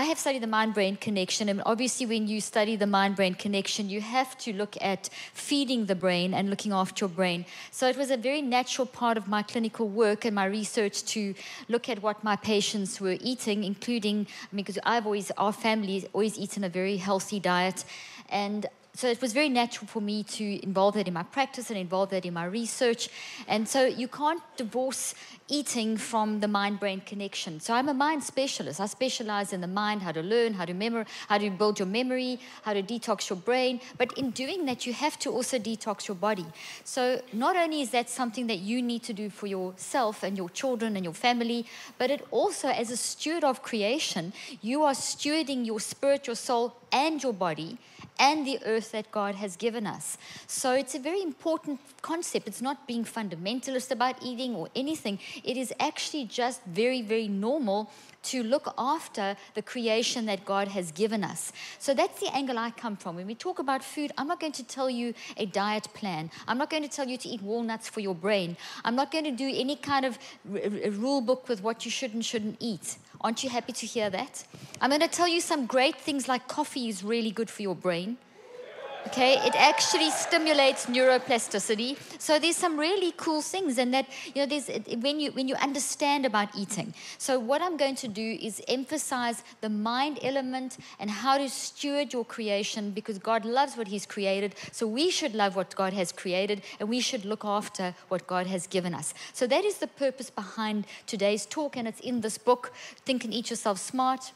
I have studied the mind-brain connection, and obviously when you study the mind-brain connection, you have to look at feeding the brain and looking after your brain. So it was a very natural part of my clinical work and my research to look at what my patients were eating, including, because our family has always eaten a very healthy diet, and so it was very natural for me to involve that in my practice and involve that in my research. And so you can't divorce eating from the mind-brain connection. So I'm a mind specialist. I specialize in the mind, how to learn, how to build your memory, how to detox your brain. But in doing that, you have to also detox your body. So not only is that something that you need to do for yourself and your children and your family, but it also, as a steward of creation, you are stewarding your spirit, your soul, and your body, and the earth that God has given us. So it's a very important concept. It's not being fundamentalist about eating or anything. It is actually just very, very normal to look after the creation that God has given us. So that's the angle I come from. When we talk about food, I'm not going to tell you a diet plan. I'm not going to tell you to eat walnuts for your brain. I'm not going to do any kind of rule book with what you should and shouldn't eat. Aren't you happy to hear that? I'm going to tell you some great things like coffee is really good for your brain. Okay, it actually stimulates neuroplasticity. So there's some really cool things, and that, there's when you understand about eating. So what I'm going to do is emphasize the mind element and how to steward your creation, because God loves what He's created. So we should love what God has created, and we should look after what God has given us. So that is the purpose behind today's talk, and it's in this book, Think and Eat Yourself Smart.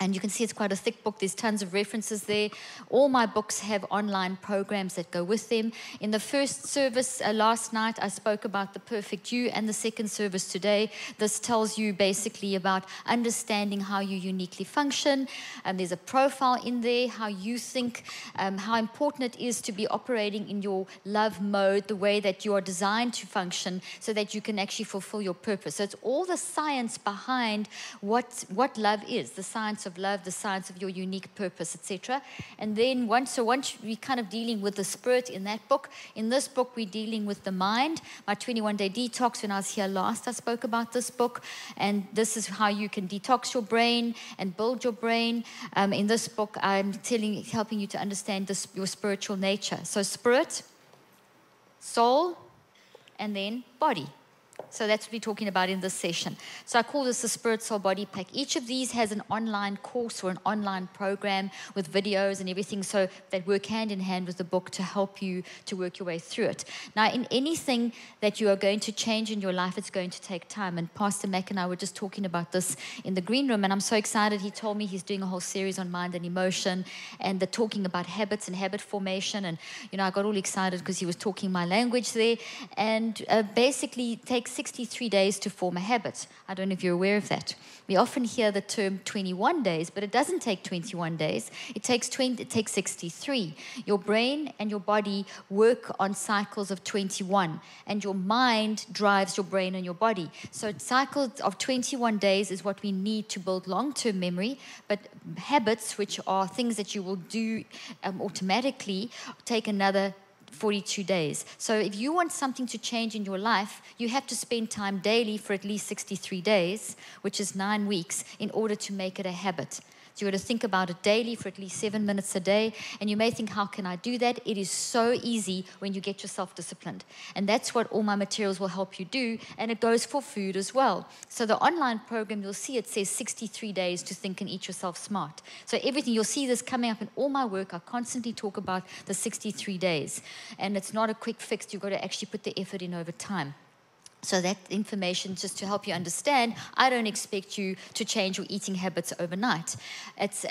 And you can see it's quite a thick book. There's tons of references there. All my books have online programs that go with them. In the first service last night, I spoke about the perfect you, and the second service today, this tells you basically about understanding how you uniquely function. There's a profile in there, how you think, how important it is to be operating in your love mode, the way that you are designed to function, so that you can actually fulfill your purpose. So it's all the science behind what love is, the science of love, the science of your unique purpose, etc. And then once we're kind of dealing with the spirit in that book. In this book, we're dealing with the mind. My 21-day detox, when I was here last, I spoke about this book. And this is how you can detox your brain and build your brain. In this book, I'm helping you to understand your spiritual nature. So spirit, soul, and then body. So that's what we're talking about in this session. So I call this the Spirit, Soul, Body Pack. Each of these has an online course or an online program with videos and everything, so that work hand in hand with the book to help you to work your way through it. Now, in anything that you are going to change in your life, it's going to take time. And Pastor Mac and I were just talking about this in the green room, and I'm so excited. He told me he's doing a whole series on mind and emotion, and they're talking about habits and habit formation. And, I got all excited because he was talking my language there. And basically, it takes 63 days to form a habit. I don't know if you're aware of that. We often hear the term 21 days, but it doesn't take 21 days. It takes 63. Your brain and your body work on cycles of 21, and your mind drives your brain and your body. So cycles of 21 days is what we need to build long-term memory, but habits, which are things that you will do automatically, take another 42 days. So if you want something to change in your life, you have to spend time daily for at least 63 days, which is 9 weeks, in order to make it a habit. So you've got to think about it daily for at least 7 minutes a day. And you may think, how can I do that? It is so easy when you get yourself disciplined. And that's what all my materials will help you do. And it goes for food as well. So the online program, you'll see it says 63 days to think and eat yourself smart. So everything, you'll see this coming up in all my work. I constantly talk about the 63 days. And it's not a quick fix. You've got to actually put the effort in over time. So that information, just to help you understand, I don't expect you to change your eating habits overnight.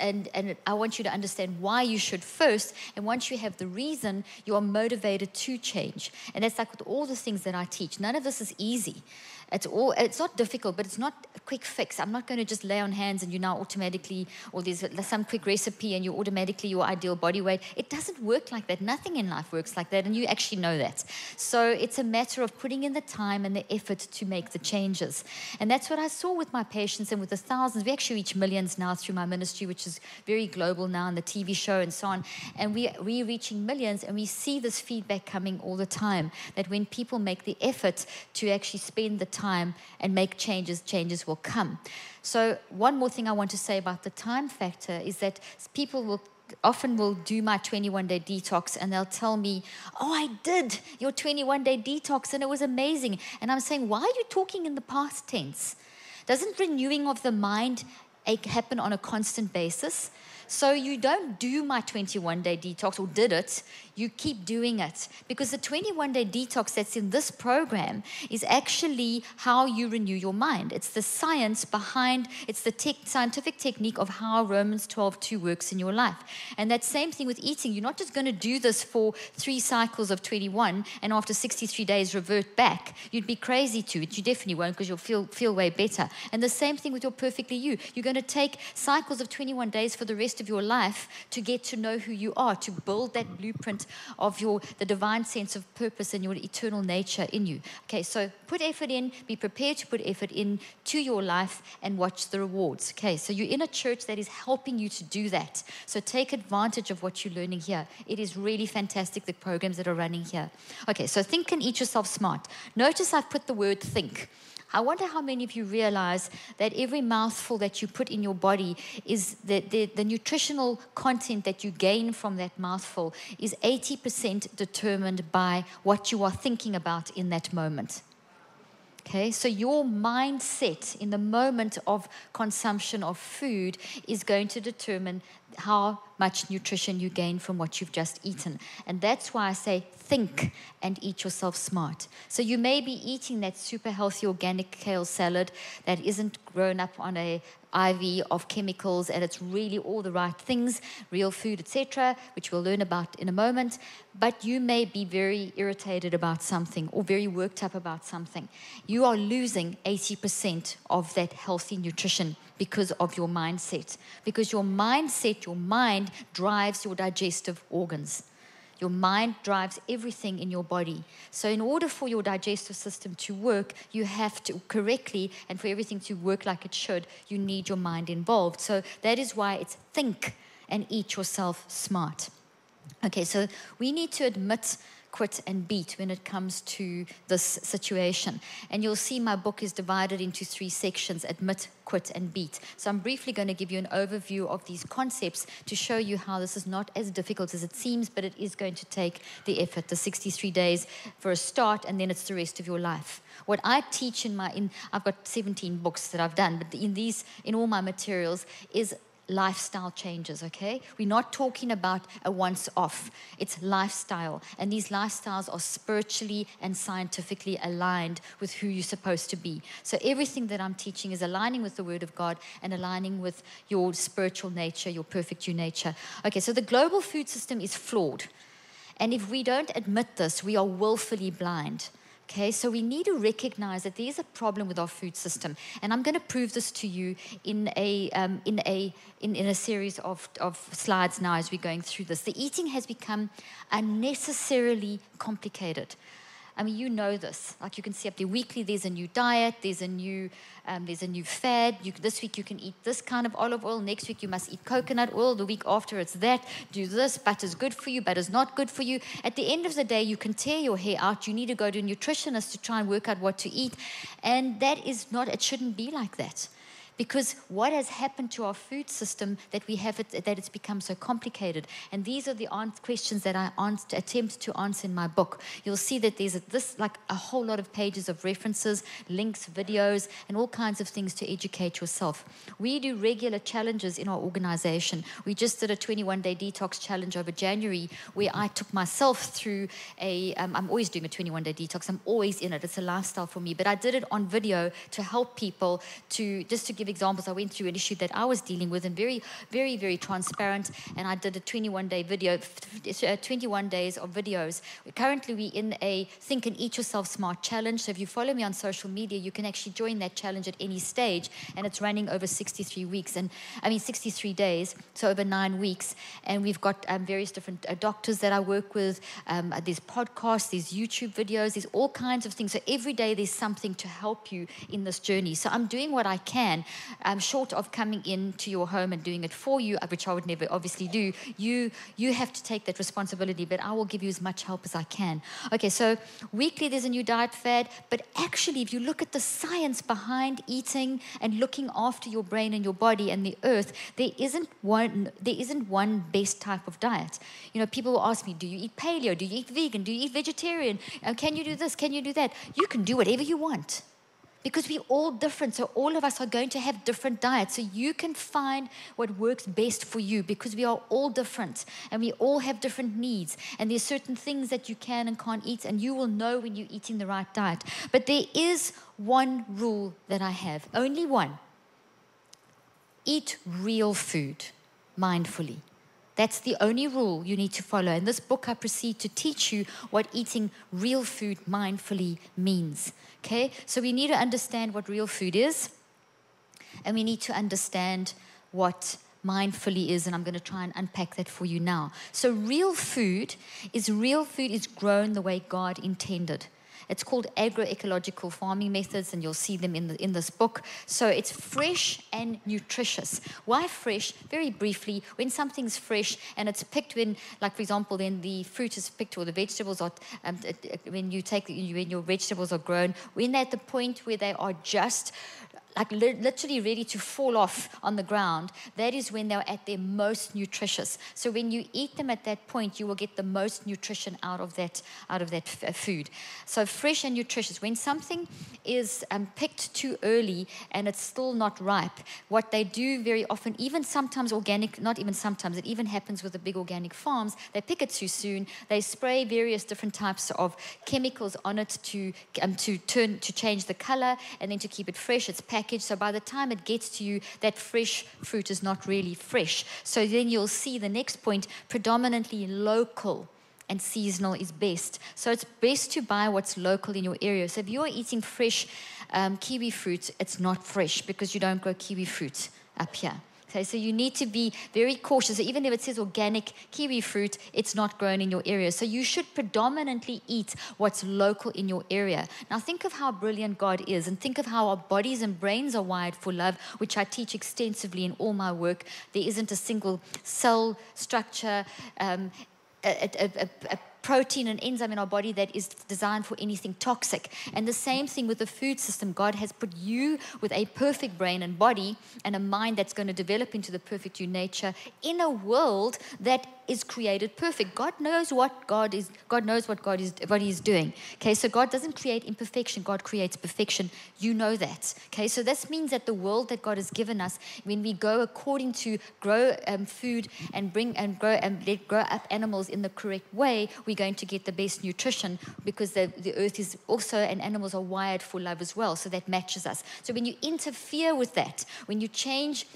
And I want you to understand why you should first. And once you have the reason, you are motivated to change. And that's like with all the things that I teach. None of this is easy. It's not difficult, but it's not a quick fix. I'm not going to just lay on hands and you now automatically, or there's some quick recipe and you're automatically your ideal body weight. It doesn't work like that. Nothing in life works like that, and you actually know that. So it's a matter of putting in the time and the effort to make the changes. And that's what I saw with my patients and with the thousands. We actually reach millions now through my ministry, which is very global now, and the TV show and so on. And we're reaching millions, and we see this feedback coming all the time, that when people make the effort to actually spend the time and make changes, changes will come. So one more thing I want to say about the time factor is that people often will do my 21-day detox and they'll tell me, oh, I did your 21-day detox and it was amazing. And I'm saying, why are you talking in the past tense? Doesn't renewing of the mind happen on a constant basis? So you don't do my 21-day detox, or did it, you keep doing it. Because the 21-day detox that's in this program is actually how you renew your mind. It's the science behind, it's the scientific technique of how Romans 12:2 works in your life. And that same thing with eating. You're not just going to do this for 3 cycles of 21 and after 63 days revert back. You'd be crazy to it. You definitely won't, because you'll feel way better. And the same thing with your Perfectly You. You're going to take cycles of 21 days for the rest of your life to get to know who you are, to build that blueprint of the divine sense of purpose and your eternal nature in you. Okay, so put effort in, be prepared to put effort in to your life and watch the rewards. Okay, so you're in a church that is helping you to do that. So take advantage of what you're learning here. It is really fantastic, the programs that are running here. Okay, so think and eat yourself smart. Notice I've put the word think. I wonder how many of you realize that every mouthful that you put in your body is the nutritional content that you gain from that mouthful is 80% determined by what you are thinking about in that moment. Okay, so your mindset in the moment of consumption of food is going to determine how much nutrition you gain from what you've just eaten. And that's why I say think and eat yourself smart. So you may be eating that super healthy organic kale salad that isn't grown up on a IV of chemicals, and it's really all the right things, real food, etc., which we'll learn about in a moment. But you may be very irritated about something or very worked up about something. You are losing 80% of that healthy nutrition because of your mindset. Because your mindset, your mind drives your digestive organs. Your mind drives everything in your body. So in order for your digestive system to work, you have to correctly, and for everything to work like it should, you need your mind involved. So that is why it's think and eat yourself smart. Okay, so we need to admit, quit, and beat when it comes to this situation. And you'll see my book is divided into 3 sections: admit, quit, and beat. So I'm briefly going to give you an overview of these concepts to show you how this is not as difficult as it seems, but it is going to take the effort, the 63 days for a start, and then it's the rest of your life. What I teach I've got 17 books that I've done, but in all my materials is lifestyle changes, okay? We're not talking about a once-off. It's lifestyle. And these lifestyles are spiritually and scientifically aligned with who you're supposed to be. So everything that I'm teaching is aligning with the Word of God and aligning with your spiritual nature, your perfect you nature. Okay, so the global food system is flawed. And if we don't admit this, we are willfully blind. Okay, so we need to recognize that there's a problem with our food system, and I'm going to prove this to you in a series of slides now as we're going through this. The eating has become unnecessarily complicated. I mean, you know this. Like you can see up there, weekly there's a new diet, there's a new fad. This week you can eat this kind of olive oil. Next week you must eat coconut oil. The week after it's that. Do this. Butter's good for you. Butter's not good for you. At the end of the day, you can tear your hair out. You need to go to a nutritionist to try and work out what to eat. And that is not, it shouldn't be like that. Because what has happened to our food system that it's become so complicated? And these are the questions that I attempt to answer in my book. You'll see that there's a whole lot of pages of references, links, videos, and all kinds of things to educate yourself. We do regular challenges in our organization. We just did a 21-day detox challenge over January where I took myself through I'm always doing a 21-day detox. I'm always in it. It's a lifestyle for me. But I did it on video to help people just to give examples. I went through an issue that I was dealing with and very, very, very transparent, and I did a 21-day video, 21 days of videos. Currently, we're in a Think and Eat Yourself Smart challenge, so if you follow me on social media, you can actually join that challenge at any stage, and it's running over 63 days, so over 9 weeks, and we've got various different doctors that I work with. There's podcasts, there's YouTube videos, there's all kinds of things, so every day there's something to help you in this journey. So I'm doing what I can, short of coming into your home and doing it for you, which I would never obviously do, you have to take that responsibility, but I will give you as much help as I can. Okay, so weekly there's a new diet fad, but actually if you look at the science behind eating and looking after your brain and your body and the earth, there isn't one best type of diet. You know, people will ask me, do you eat paleo? Do you eat vegan? Do you eat vegetarian? Can you do this? Can you do that? You can do whatever you want. Because we're all different, so all of us are going to have different diets. So you can find what works best for you, because we are all different and we all have different needs. And there's certain things that you can and can't eat, and you will know when you're eating the right diet. But there is one rule that I have, only one. Eat real food mindfully. That's the only rule you need to follow. In this book, I proceed to teach you what eating real food mindfully means. Okay? So we need to understand what real food is, and we need to understand what mindfully is, and I'm going to try and unpack that for you now. So real food is grown the way God intended. It's called agroecological farming methods, and you'll see them in this book. So it's fresh and nutritious. Why fresh? Very briefly, when something's fresh and it's picked when, like for example, then the fruit is picked or the vegetables are, when your vegetables are grown, when they're at the point where they are just like literally ready to fall off on the ground, that is when they're at their most nutritious. So when you eat them at that point, you will get the most nutrition out of that food. So fresh and nutritious. When something is picked too early and it's still not ripe, what they do very often, even sometimes organic, not even sometimes, it even happens with the big organic farms, they pick it too soon, they spray various different types of chemicals on it to change the color, and then to keep it fresh, it's packaged. So by the time it gets to you, that fresh fruit is not really fresh. So then you'll see the next point, predominantly local and seasonal is best. So it's best to buy what's local in your area. So if you're eating fresh kiwi fruit, it's not fresh because you don't grow kiwi fruit up here. Okay, so you need to be very cautious. So even if it says organic kiwi fruit, it's not grown in your area. So you should predominantly eat what's local in your area. Now think of how brilliant God is, and think of how our bodies and brains are wired for love, which I teach extensively in all my work. There isn't a single cell structure, a protein and enzyme in our body that is designed for anything toxic. And the same thing with the food system. God has put you with a perfect brain and body and a mind that's going to develop into the perfect you nature in a world that is created perfect. God knows what God is. God knows what He's doing. Okay, so God doesn't create imperfection. God creates perfection. You know that. Okay, so this means that the world that God has given us, when we go according to grow food and let grow up animals in the correct way, we're going to get the best nutrition, because the earth is also, and animals are wired for love as well. So that matches us. So when you interfere with that, when you change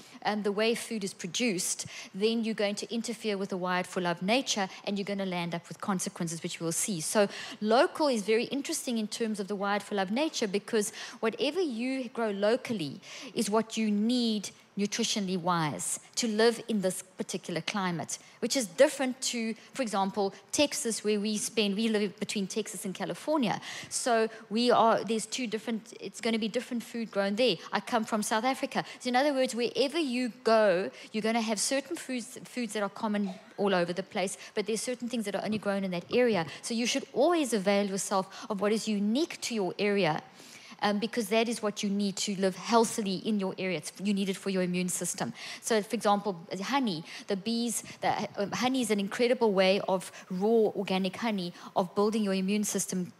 the way food is produced, then you're going to interfere with the wired for love nature, and you're going to land up with consequences, which we'll see. So local is very interesting in terms of the wired for love nature, because whatever you grow locally is what you need nutritionally wise to live in this particular climate, which is different to, for example, Texas, where we live between Texas and California. So it's going to be different food grown there. I come from South Africa. So in other words, wherever you go, you're going to have certain foods that are common all over the place, but there's certain things that are only grown in that area. So you should always avail yourself of what is unique to your area, because that is what you need to live healthily in your area. You need it for your immune system. So, for example, honey, honey is an incredible way of raw organic honey of building your immune system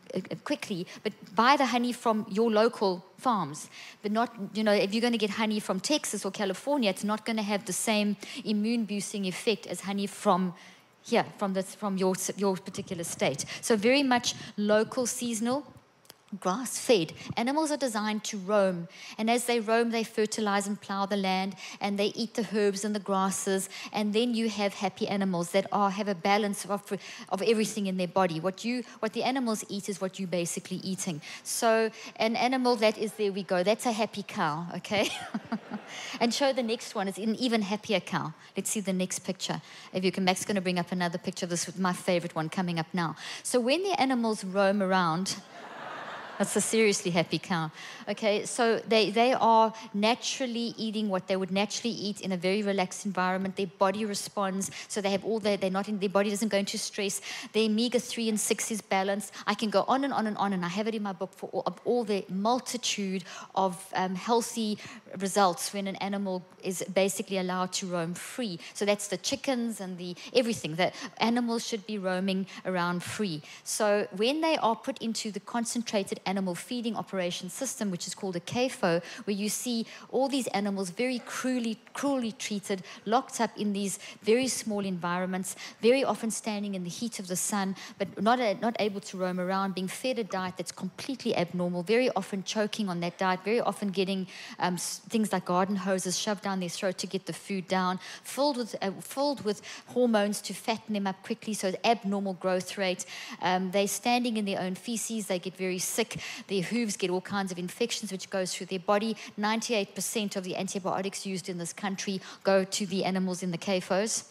quickly. But buy the honey from your local farms. But not, if you're going to get honey from Texas or California, it's not going to have the same immune boosting effect as honey from here, from your particular state. So very much local, seasonal, grass-fed. Animals are designed to roam, and as they roam, they fertilize and plow the land, and they eat the herbs and the grasses, and then you have happy animals that have a balance of everything in their body. What the animals eat is what you're basically eating. So an animal there we go, that's a happy cow, okay? And show the next one, it's an even happier cow. Let's see the next picture. If you can, Mac's going to bring up another picture. This is my favorite one coming up now. So when the animals roam around, That's a seriously happy cow. Okay, so they are naturally eating what they would naturally eat in a very relaxed environment. Their body responds, so they have all they're not in, their body doesn't go into stress. Their omega-3 and 6 is balanced. I can go on and on and on, and I have it in my book for all the multitude of healthy results when an animal is basically allowed to roam free. So that's the chickens and the everything. The animals should be roaming around free. So when they are put into the concentrated animal feeding operation system, which is called a CAFO, where you see all these animals very cruelly treated, locked up in these very small environments, very often standing in the heat of the sun, but not able to roam around, being fed a diet that's completely abnormal, very often choking on that diet, very often getting things like garden hoses shoved down their throat to get the food down, filled with hormones to fatten them up quickly, so abnormal growth rate. They're standing in their own feces, they get very sick, their hooves get all kinds of infections which goes through their body. 98% of the antibiotics used in this country go to the animals in the CAFOs,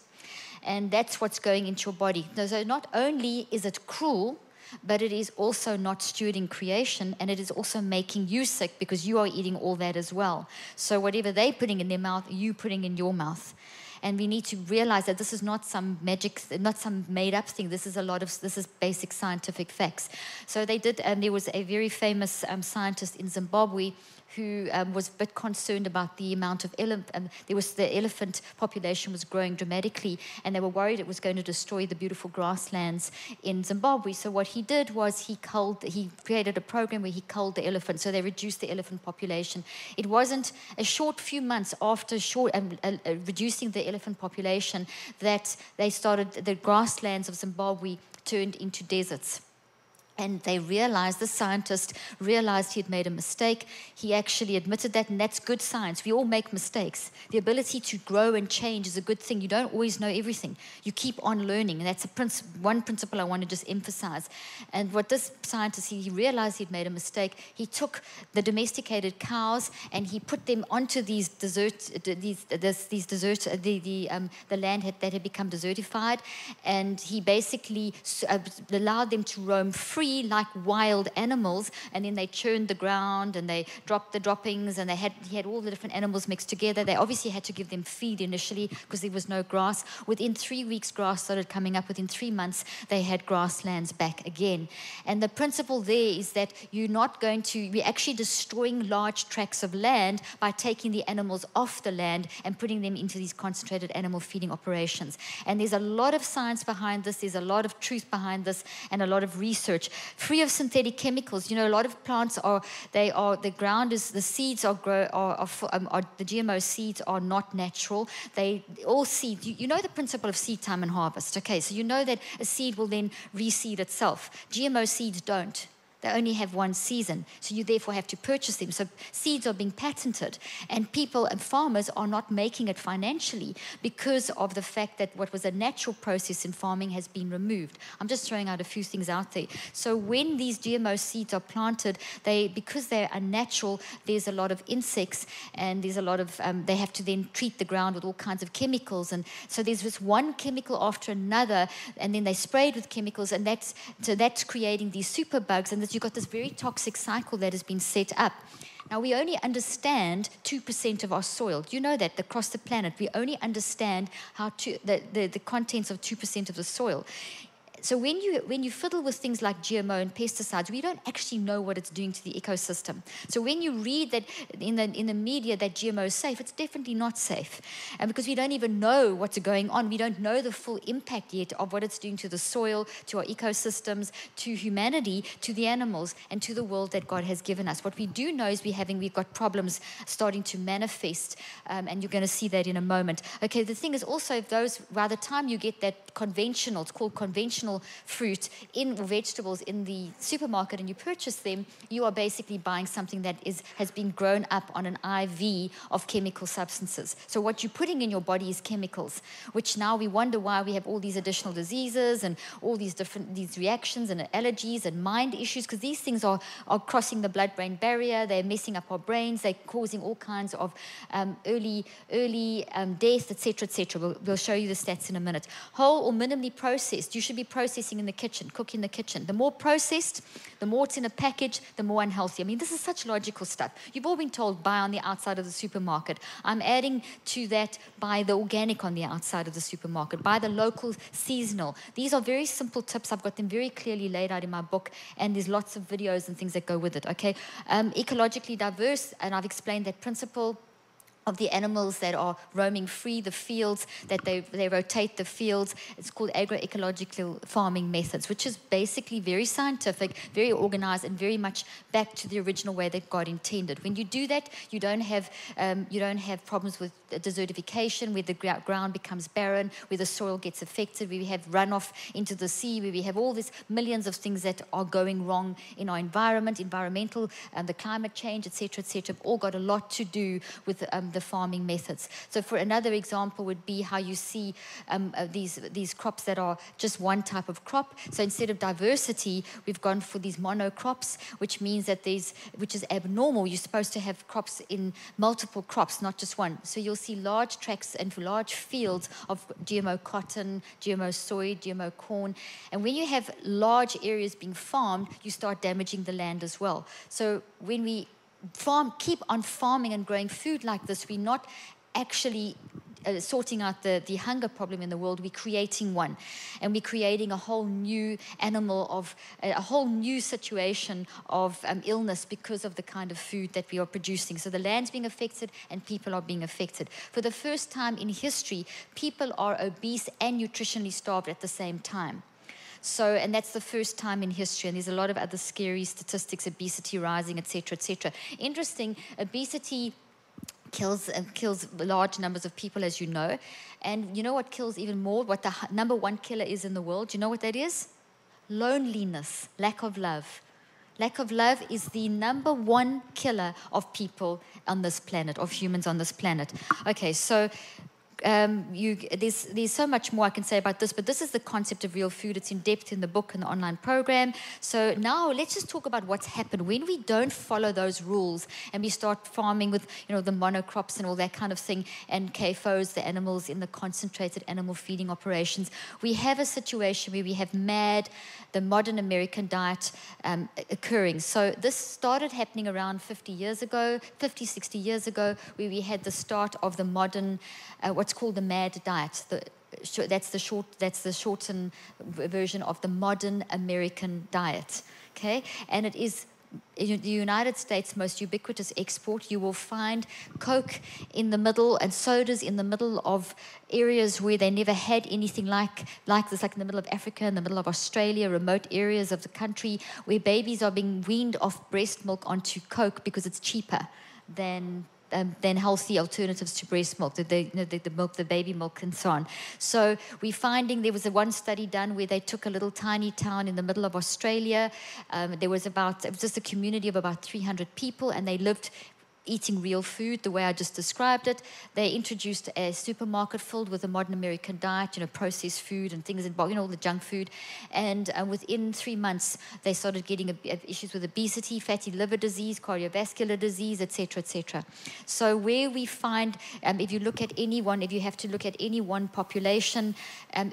and that's what's going into your body. So not only is it cruel, but it is also not stewarding creation, and it is also making you sick because you are eating all that as well. So whatever they're putting in their mouth, you putting in your mouth. And we need to realize that this is not some magic, not some made-up thing. This is basic scientific facts. So they did. There was a very famous scientist in Zimbabwe who was a bit concerned about the amount of the elephant population was growing dramatically, and they were worried it was going to destroy the beautiful grasslands in Zimbabwe. So what he did was he created a program where he culled the elephants, so they reduced the elephant population. It wasn't a short few months after reducing the elephant population that the grasslands of Zimbabwe turned into deserts. And the scientist realized he had made a mistake. He actually admitted that, and that's good science. We all make mistakes. The ability to grow and change is a good thing. You don't always know everything. You keep on learning, and that's one principle I want to just emphasize. And what this scientist, he realized he'd made a mistake. He took the domesticated cows and he put them onto these the land that had become desertified, and he basically allowed them to roam free like wild animals, and then they churned the ground and they dropped the droppings, and he had all the different animals mixed together. They obviously had to give them feed initially because there was no grass. Within 3 weeks, grass started coming up. Within 3 months, they had grasslands back again. And the principle there is that we're actually destroying large tracts of land by taking the animals off the land and putting them into these concentrated animal feeding operations. And there's a lot of science behind this, there's a lot of truth behind this, and a lot of research. Free of synthetic chemicals. You know, a lot of plants the GMO seeds are not natural. All seeds, you know the principle of seed time and harvest. Okay, so you know that a seed will then reseed itself. GMO seeds don't. They only have one season, so you therefore have to purchase them. So seeds are being patented, and people and farmers are not making it financially because of the fact that what was a natural process in farming has been removed. I'm just throwing out a few things out there. So when these GMO seeds are planted, because they're unnatural, there's a lot of insects, and there's a lot of they have to then treat the ground with all kinds of chemicals, and so there's this one chemical after another, and then they sprayed with chemicals, and that's creating these super bugs, and you've got this very toxic cycle that has been set up. Now, we only understand 2% of our soil. Do you know that across the planet, we only understand the contents of 2% of the soil? So when you fiddle with things like GMO and pesticides, we don't actually know what it's doing to the ecosystem. So when you read that in the media that GMO is safe, it's definitely not safe. And because we don't even know what's going on, we don't know the full impact yet of what it's doing to the soil, to our ecosystems, to humanity, to the animals, and to the world that God has given us. What we do know is we've got problems starting to manifest, and you're going to see that in a moment. Okay, the thing is also, by the time you get that it's called conventional fruit or vegetables in the supermarket, and you purchase them, you are basically buying something that has been grown up on an IV of chemical substances. So what you're putting in your body is chemicals, which now we wonder why we have all these additional diseases and all these reactions and allergies and mind issues, because these things are crossing the blood-brain barrier. They're messing up our brains. They're causing all kinds of early death, etc., etc. We'll show you the stats in a minute. Whole or minimally processed. You should be processing in the kitchen, cook in the kitchen. The more processed, the more it's in a package, the more unhealthy. I mean, this is such logical stuff. You've all been told, buy on the outside of the supermarket. I'm adding to that, buy the organic on the outside of the supermarket, buy the local seasonal. These are very simple tips. I've got them very clearly laid out in my book, and there's lots of videos and things that go with it, okay? Ecologically diverse, and I've explained that principle of the animals that are roaming free, the fields, that they rotate the fields. It's called agroecological farming methods, which is basically very scientific, very organized, and very much back to the original way that God intended. When you do that, you don't have problems with desertification, where the ground becomes barren, where the soil gets affected, where we have runoff into the sea, where we have all these millions of things that are going wrong in our environmental, the climate change, etc., all got a lot to do with the farming methods. So for another example would be how you see these crops that are just one type of crop. So instead of diversity, we've gone for these monocrops, which means that which is abnormal. You're supposed to have crops in multiple crops, not just one. So you'll see large tracts and large fields of GMO cotton, GMO soy, GMO corn. And when you have large areas being farmed, you start damaging the land as well. So when we keep on farming and growing food like this, we're not actually sorting out the hunger problem in the world. We're creating one, and we're creating a whole new a whole new situation of illness because of the kind of food that we are producing. So the land's being affected and people are being affected. For the first time in history, people are obese and nutritionally starved at the same time. So, and that's the first time in history, and there's a lot of other scary statistics, obesity rising, etc., etc. Interesting, obesity kills large numbers of people, as you know. And you know what kills even more? What the number one killer is in the world? Do you know what that is? Loneliness, lack of love. Lack of love is the number one killer of people on this planet, of humans on this planet. Okay, so there's so much more I can say about this, but this is the concept of real food. It's in depth in the book and the online program. So now let's just talk about what's happened when we don't follow those rules and we start farming with, the monocrops and all that kind of thing, and KFOs, the animals in the concentrated animal feeding operations. We have a situation where we have the modern American diet occurring. So this started happening around 60 years ago, where we had the start of the modern, what's called the MAD diet. That's the shortened version of the modern American diet. Okay, and it is in the United States' most ubiquitous export. You will find Coke in the middle and sodas in the middle of areas where they never had anything like this, like in the middle of Africa, in the middle of Australia, remote areas of the country where babies are being weaned off breast milk onto Coke because it's cheaper than healthy alternatives to breast milk, the milk, the baby milk, and so on. So we're finding there was one study done where they took a little tiny town in the middle of Australia. It was just a community of about 300 people, and they lived eating real food the way I just described it. They introduced a supermarket filled with a modern American diet, processed food and things, all the junk food. And within 3 months, they started getting issues with obesity, fatty liver disease, cardiovascular disease, etc., etc. So where we find, if you have to look at any one population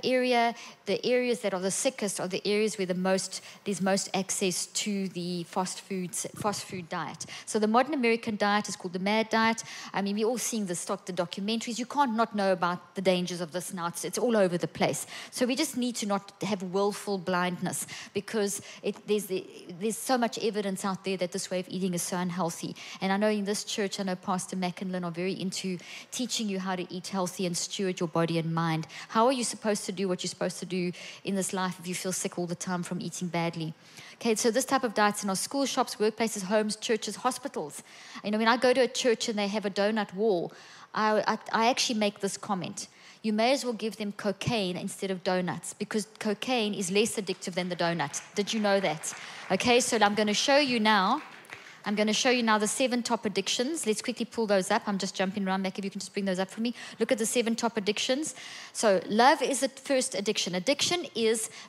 area, the areas that are the sickest are the areas where there's most access to the fast food diet. So the modern American diet is called the MAD diet. I mean, we're all seeing the documentaries. You can't not know about the dangers of this now. It's all over the place. So we just need to not have willful blindness, because there's so much evidence out there that this way of eating is so unhealthy. And I know in this church, Pastor Mac and Lynn are very into teaching you how to eat healthy and steward your body and mind. How are you supposed to do what you're supposed to do in this life if you feel sick all the time from eating badly? Okay, so this type of diet's in our school, shops, workplaces, homes, churches, hospitals. When I go to a church and they have a donut wall, I actually make this comment. You may as well give them cocaine instead of donuts, because cocaine is less addictive than the donut. Did you know that? Okay, so I'm going to show you now the 7 top addictions. Let's quickly pull those up. I'm just jumping around back. If you can just bring those up for me. Look at the 7 top addictions. So love is the first addiction. Addiction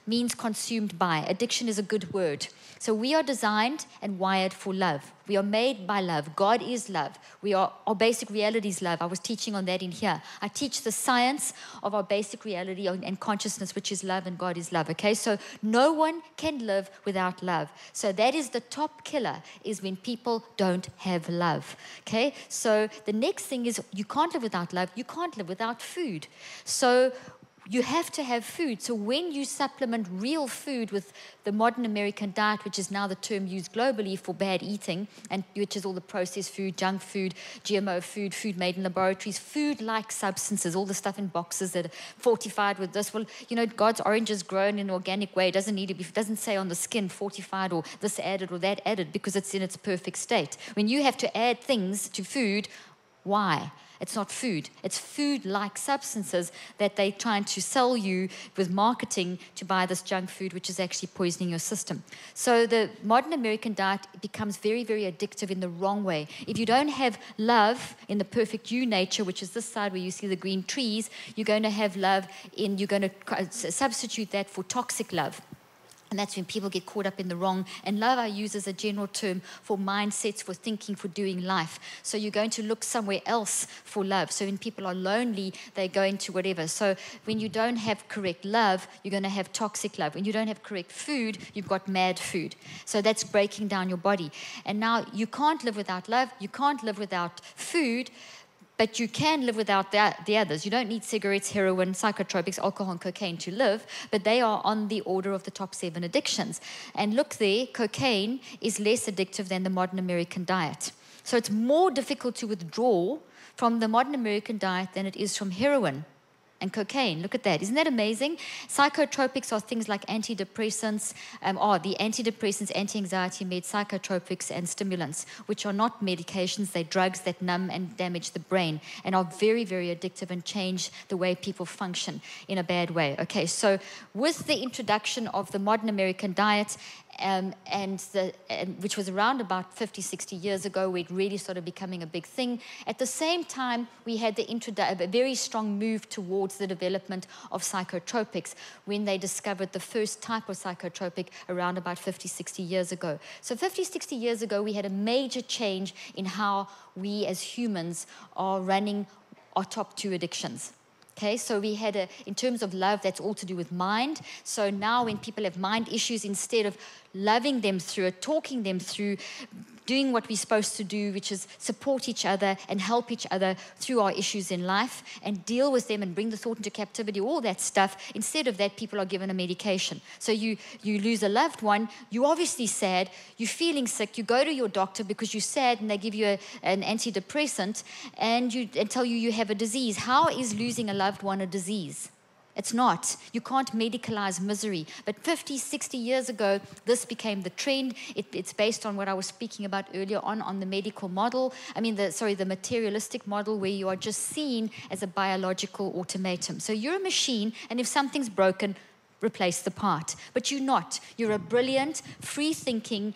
means consumed by. Addiction is a good word. So we are designed and wired for love. We are made by love. God is love. Our basic reality is love. I was teaching on that in here. I teach the science of our basic reality and consciousness, which is love, and God is love. Okay, so no one can live without love. So that is the top killer, is when people don't have love. Okay, so the next thing is you can't live without love. You can't live without food. So you have to have food. So when you supplement real food with the modern American diet, which is now the term used globally for bad eating, and which is all the processed food, junk food, GMO food, food made in laboratories, food-like substances, all the stuff in boxes that are fortified with this. Well, you know, God's orange is grown in an organic way. It doesn't need to be, it doesn't say on the skin fortified or this added or that added, because it's in its perfect state. When you have to add things to food, why? It's not food. It's food-like substances that they're trying to sell you with marketing to buy this junk food, which is actually poisoning your system. So the modern American diet becomes very, very addictive in the wrong way. If you don't have love in the perfect you nature, which is this side where you see the green trees, you're going to have love in, you're going to substitute that for toxic love. And that's when people get caught up in the wrong. And love I use as a general term for mindsets, for thinking, for doing life. So you're going to look somewhere else for love. So when people are lonely, they're going to whatever. So when you don't have correct love, you're going to have toxic love. When you don't have correct food, you've got mad food. So that's breaking down your body. And now you can't live without love. You can't live without food. But you can live without the others. You don't need cigarettes, heroin, psychotropics, alcohol, and cocaine to live, but they are on the order of the top 7 addictions. And look there, cocaine is less addictive than the modern American diet. So it's more difficult to withdraw from the modern American diet than it is from heroin and cocaine. Look at that. Isn't that amazing? Psychotropics are things like antidepressants, the antidepressants, anti-anxiety meds, psychotropics, and stimulants, which are not medications. They're drugs that numb and damage the brain and are very, very addictive and change the way people function in a bad way. Okay, so with the introduction of the modern American diet, which was around about 50, 60 years ago, where it really started becoming a big thing. At the same time, we had a very strong move towards the development of psychotropics when they discovered the first type of psychotropic around about 50, 60 years ago. So 50, 60 years ago, we had a major change in how we as humans are running our top 2 addictions. Okay, so we had in terms of love, that's all to do with mind. So now when people have mind issues, instead of loving them through it, talking them through, doing what we're supposed to do, which is support each other and help each other through our issues in life and deal with them and bring the thought into captivity, all that stuff. Instead of that, people are given a medication. So you lose a loved one, you're obviously sad, you're feeling sick, you go to your doctor because you're sad and they give you an antidepressant and tell you you have a disease. How is losing a loved one a disease? It's not. You can't medicalize misery. But 50, 60 years ago, this became the trend. It's based on what I was speaking about earlier on the medical model. The materialistic model where you are just seen as a biological automaton. So you're a machine, and if something's broken, replace the part. But you're not. You're a brilliant, free-thinking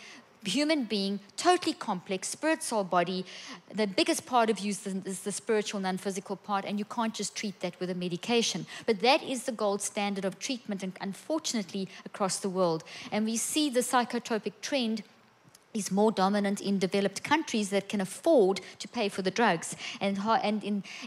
human being, totally complex, spirit, soul, body. The biggest part of you is the spiritual, non-physical part, and you can't just treat that with a medication. But that is the gold standard of treatment, and unfortunately, across the world. And we see the psychotropic trend is more dominant in developed countries that can afford to pay for the drugs. And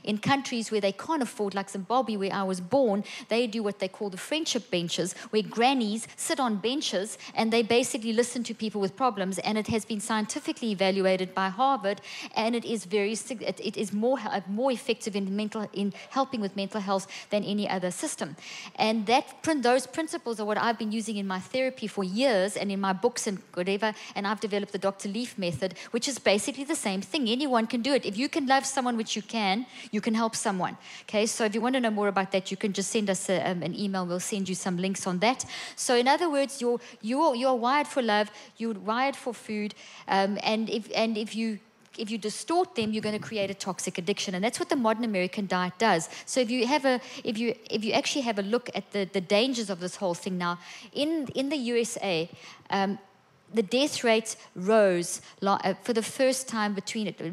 in countries where they can't afford, like Zimbabwe, where I was born, they do what they call the friendship benches, where grannies sit on benches and they basically listen to people with problems. And it has been scientifically evaluated by Harvard, and it is more effective in helping with mental health than any other system. And those principles are what I've been using in my therapy for years and in my books and whatever, and I've developed the Dr. Leaf method, which is basically the same thing. Anyone can do it. If you can love someone, which you can help someone. Okay, so if you want to know more about that, you can just send us an email. We'll send you some links on that. So in other words, you're wired for love, you're wired for food, and if you distort them, you're going to create a toxic addiction, and that's what the modern American diet does. So if you actually have a look at the dangers of this whole thing now, in the USA, the death rate rose for the first time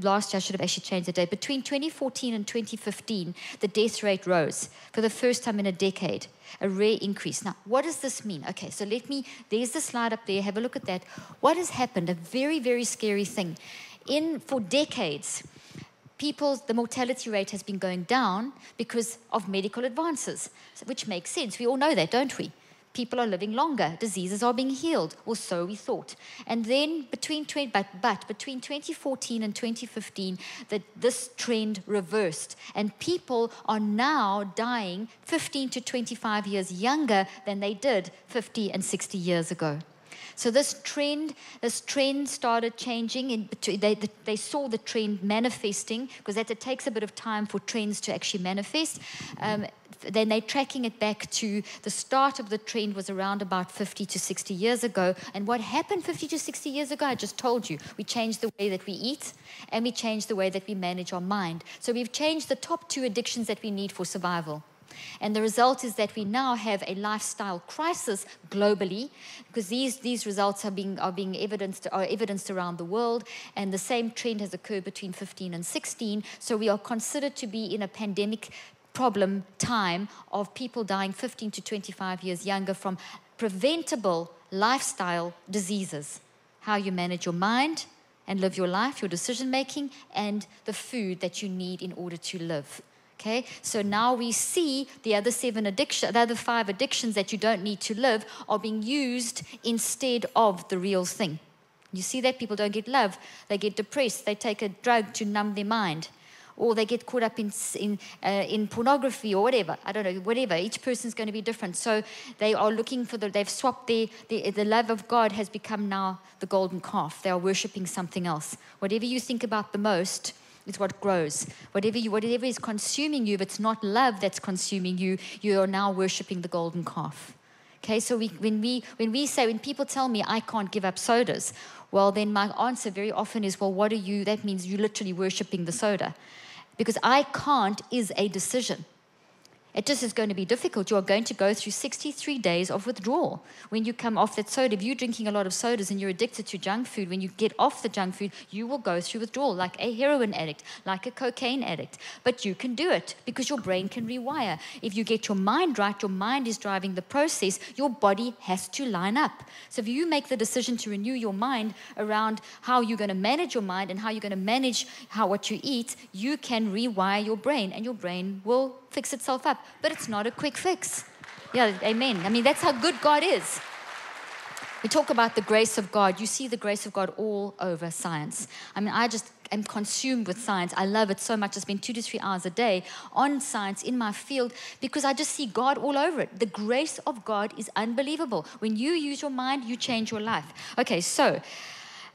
last year. I should have actually changed the date. Between 2014 and 2015, the death rate rose for the first time in a decade, a rare increase. Now, what does this mean? Okay, so there's the slide up there. Have a look at that. What has happened? A very, very scary thing. For decades, the mortality rate has been going down because of medical advances, which makes sense. We all know that, don't we? People are living longer. Diseases are being healed, or so we thought. And then between 2014 and 2015, this trend reversed. And people are now dying 15 to 25 years younger than they did 50 and 60 years ago. So this trend started changing. They saw the trend manifesting, because it takes a bit of time for trends to actually manifest. Then they're tracking it back to the start of the trend was around about 50 to 60 years ago. And what happened 50 to 60 years ago, I just told you. We changed the way that we eat, and we changed the way that we manage our mind. So we've changed the top 2 addictions that we need for survival. And the result is that we now have a lifestyle crisis globally, because these results are being evidenced around the world, and the same trend has occurred between 15 and 16. So we are considered to be in a pandemic problem time of people dying 15 to 25 years younger from preventable lifestyle diseases. How you manage your mind and live your life, your decision making, and the food that you need in order to live. Okay, so now we see the other 5 addictions that you don't need to live are being used instead of the real thing. You see that people don't get love, they get depressed, they take a drug to numb their mind, or they get caught up in pornography or whatever. I don't know, whatever. Each person's going to be different. So they are looking for they've swapped the love of God has become now the golden calf. They are worshiping something else. Whatever you think about the most is what grows. Whatever is consuming you, if it's not love that's consuming you, you are now worshiping the golden calf. Okay, so when people tell me I can't give up sodas, well, then my answer very often is, well, what are you? That means you're literally worshiping the soda. Because I can't is a decision. It just is going to be difficult. You are going to go through 63 days of withdrawal when you come off that soda. If you're drinking a lot of sodas and you're addicted to junk food, when you get off the junk food, you will go through withdrawal like a heroin addict, like a cocaine addict. But you can do it because your brain can rewire. If you get your mind right, your mind is driving the process, your body has to line up. So if you make the decision to renew your mind around how you're going to manage your mind and how you're going to manage what you eat, you can rewire your brain, and your brain will fix itself up. But it's not a quick fix. Yeah, amen. I mean, that's how good God is. We talk about the grace of God. You see the grace of God all over science. I mean, I just am consumed with science. I love it so much. I spend 2 to 3 hours a day on science in my field because I just see God all over it. The grace of God is unbelievable. When you use your mind, you change your life. Okay, so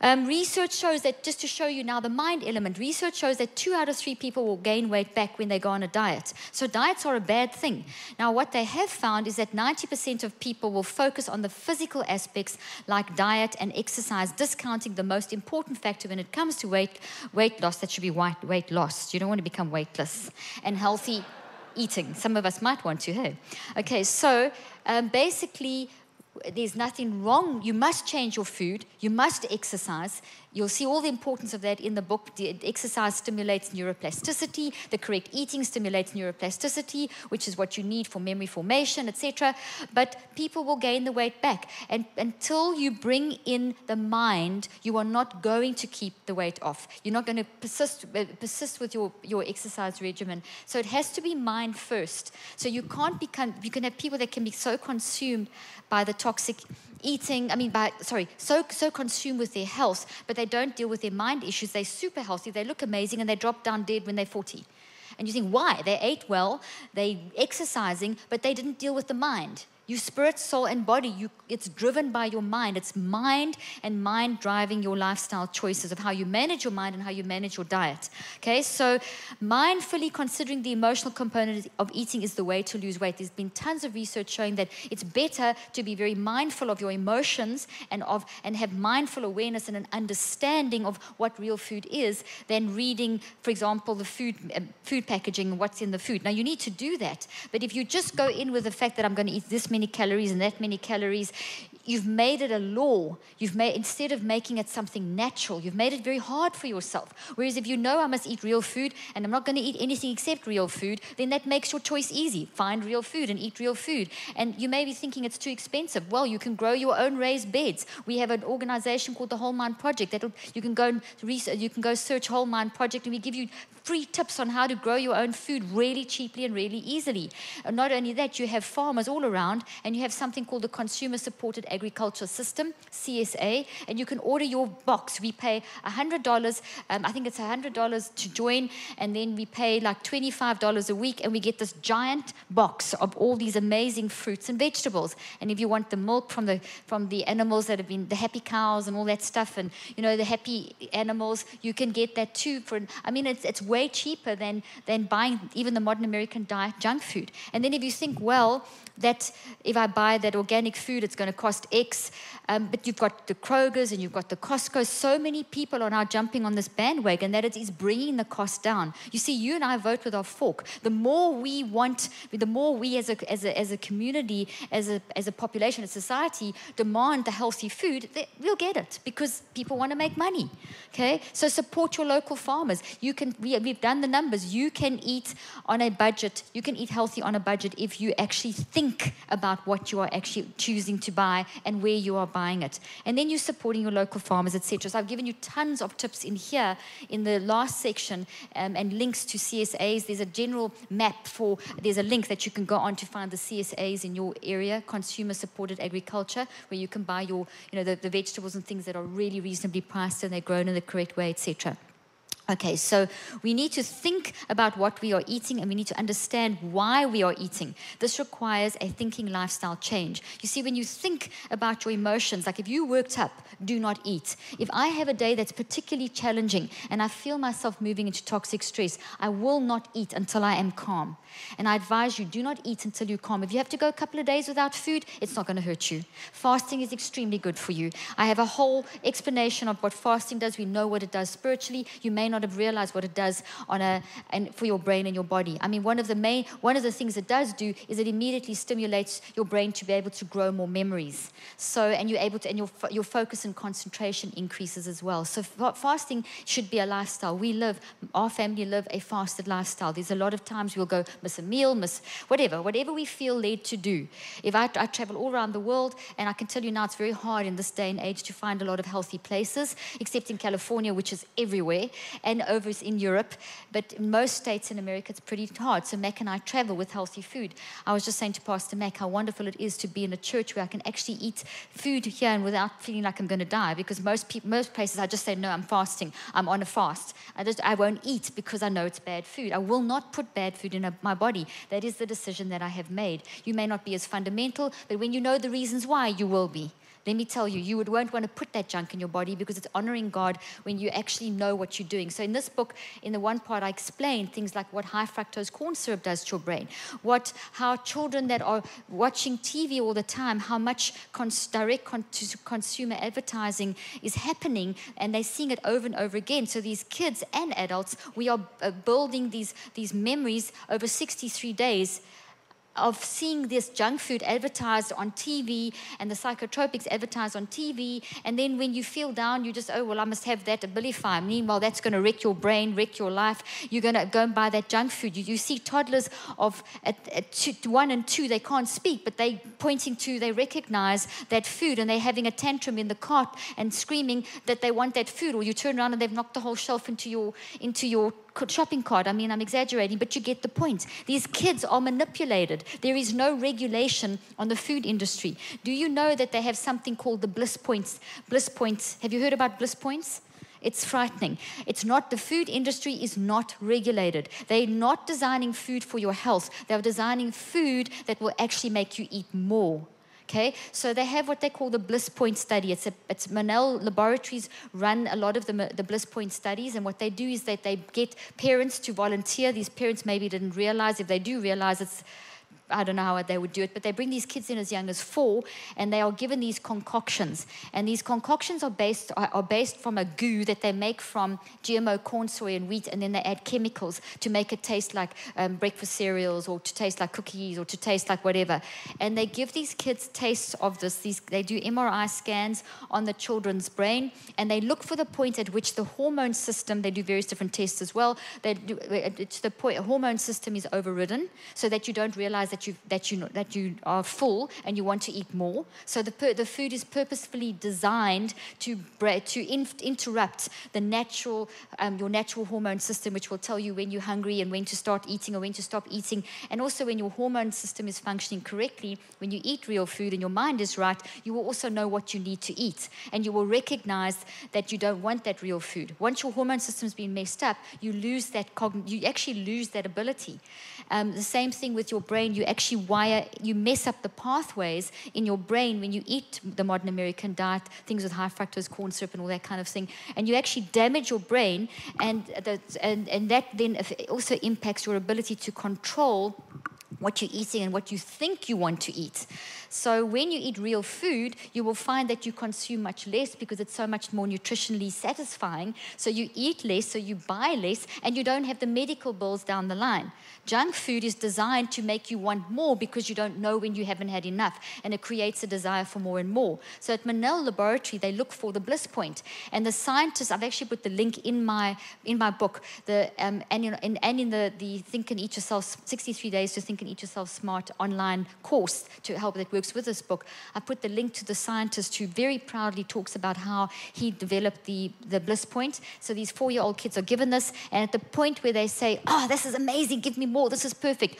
research shows that, just to show you now the mind element, research shows that 2 out of 3 people will gain weight back when they go on a diet. So diets are a bad thing. Now, what they have found is that 90% of people will focus on the physical aspects like diet and exercise, discounting the most important factor when it comes to weight loss. That should be weight loss. You don't want to become weightless. And healthy eating. Some of us might want to, hey? Okay, so basically, there's nothing wrong. You must change your food. You must exercise. You'll see all the importance of that in the book. The exercise stimulates neuroplasticity. The correct eating stimulates neuroplasticity, which is what you need for memory formation, etc. But people will gain the weight back. And until you bring in the mind, you are not going to keep the weight off. You're not going to persist with your exercise regimen. So it has to be mind first. So you can have people that can be so consumed by the toxic eating, so consumed with their health, but they don't deal with their mind issues. They're super healthy, they look amazing, and they drop down dead when they're 40. And you think, why? They ate well, they exercising, but they didn't deal with the mind. Your spirit, soul, and body, it's driven by your mind. It's mind and mind driving your lifestyle choices of how you manage your mind and how you manage your diet. Okay, so mindfully considering the emotional component of eating is the way to lose weight. There's been tons of research showing that it's better to be very mindful of your emotions and have mindful awareness and an understanding of what real food is than reading, for example, the food packaging, what's in the food. Now, you need to do that. But if you just go in with the fact that I'm going to eat this many calories and that many calories, you've made it a law. Instead of making it something natural, you've made it very hard for yourself. Whereas if you know I must eat real food and I'm not going to eat anything except real food, then that makes your choice easy. Find real food and eat real food. And you may be thinking it's too expensive. Well, you can grow your own raised beds. We have an organization called the Whole Mind Project. You can go and research, you can go search Whole Mind Project, and we give you free tips on how to grow your own food really cheaply and really easily. And not only that, you have farmers all around, and you have something called the Consumer Supported Agriculture System, CSA, and you can order your box. We pay $100, I think it's $100 to join, and then we pay like $25 a week, and we get this giant box of all these amazing fruits and vegetables. And if you want the milk from the animals that have been, the happy cows and all that stuff, and the happy animals, you can get that too. It's way cheaper than buying even the modern American diet junk food. And then if you think, well, that if I buy that organic food, it's going to cost X, but you've got the Kroger's and you've got the Costco. So many people are now jumping on this bandwagon that it is bringing the cost down. You see, you and I vote with our fork. The more we as a community, as a population, as a society, demand the healthy food, we'll get it because people want to make money. Okay, so support your local farmers. We've done the numbers. You can eat on a budget. You can eat healthy on a budget if you actually think about what you are actually choosing to buy and where you are buying it. And then you're supporting your local farmers, etc. So I've given you tons of tips in here in the last section and links to CSAs. There's a general map there's a link that you can go on to find the CSAs in your area, Consumer Supported Agriculture, where you can buy your, the vegetables and things that are really reasonably priced and they're grown in the correct way, etc. Okay, so we need to think about what we are eating and we need to understand why we are eating. This requires a thinking lifestyle change. You see, when you think about your emotions, like if you worked up, do not eat. If I have a day that's particularly challenging and I feel myself moving into toxic stress, I will not eat until I am calm. And I advise you, do not eat until you're calm. If you have to go a couple of days without food, it's not going to hurt you. Fasting is extremely good for you. I have a whole explanation of what fasting does. We know what it does spiritually. You may not have realized what it does and for your brain and your body. I mean, one of the things it does do is it immediately stimulates your brain to be able to grow more memories. So, and you're able to, and your focus and concentration increases as well. So fasting should be a lifestyle. Our family live a fasted lifestyle. There's a lot of times we'll go miss a meal, miss whatever we feel led to do. If I travel all around the world, and I can tell you now it's very hard in this day and age to find a lot of healthy places, except in California, which is everywhere, and over in Europe, but in most states in America, it's pretty hard. So Mac and I travel with healthy food. I was just saying to Pastor Mac how wonderful it is to be in a church where I can actually eat food here and without feeling like I'm going to die, because most places I just say, no, I'm fasting. I'm on a fast. I won't eat because I know it's bad food. I will not put bad food in my body. That is the decision that I have made. You may not be as fundamental, but when you know the reasons why, you will be. Let me tell you, you won't want to put that junk in your body because it's honoring God when you actually know what you're doing. So in this book, in the one part, I explain things like what high fructose corn syrup does to your brain, how children that are watching TV all the time, how much direct consumer advertising is happening, and they're seeing it over and over again. So these kids and adults, we are building these memories over 63 days of seeing this junk food advertised on TV and the psychotropics advertised on TV, and then when you feel down, you just, I must have that Abilify. Meanwhile, that's going to wreck your brain, wreck your life. You're going to go and buy that junk food. You see toddlers at 1 and 2, they can't speak, but they recognize that food, and they're having a tantrum in the cart and screaming that they want that food, or you turn around and they've knocked the whole shelf into your shopping cart. I mean, I'm exaggerating, but you get the point. These kids are manipulated. There is no regulation on the food industry. Do you know that they have something called the Bliss Points? Bliss Points. Have you heard about Bliss Points? It's frightening. The food industry is not regulated. They're not designing food for your health. They're designing food that will actually make you eat more. Okay, so they have what they call the Bliss Point study. It's Manel Laboratories run a lot of the Bliss Point studies, and what they do is that they get parents to volunteer. These parents maybe didn't realize. If they do realize, it's I don't know how they would do it, but they bring these kids in as young as 4, and they are given these concoctions. And these concoctions are based from a goo that they make from GMO corn, soy, and wheat, and then they add chemicals to make it taste like breakfast cereals, or to taste like cookies, or to taste like whatever. And they give these kids tastes of this. They do MRI scans on the children's brain, and they look for the point at which the hormone system, they do various different tests as well, it's the point, hormone system is overridden, so that you don't realize that you are full and you want to eat more. So the food is purposefully designed to interrupt the natural your natural hormone system, which will tell you when you're hungry and when to start eating or when to stop eating. And also, when your hormone system is functioning correctly, when you eat real food and your mind is right, you will also know what you need to eat, and you will recognize that you don't want that real food. Once your hormone system's been messed up, you actually lose that ability. The same thing with your brain. You mess up the pathways in your brain when you eat the modern American diet, things with high fructose corn syrup and all that kind of thing, and you actually damage your brain, and that then also impacts your ability to control what you're eating and what you think you want to eat. So when you eat real food, you will find that you consume much less because it's so much more nutritionally satisfying. So you eat less, so you buy less, and you don't have the medical bills down the line. Junk food is designed to make you want more because you don't know when you haven't had enough, and it creates a desire for more and more. So at Manel Laboratory, they look for the Bliss Point, and the scientists, I've actually put the link in my book, and in the Think and Eat Yourself 63 Days to Think and Eat Yourself Smart online course to help that works with this book. I put the link to the scientist who very proudly talks about how he developed the Bliss Point. So these 4-year-old kids are given this, and at the point where they say, "Oh, this is amazing, give me more, this is perfect,"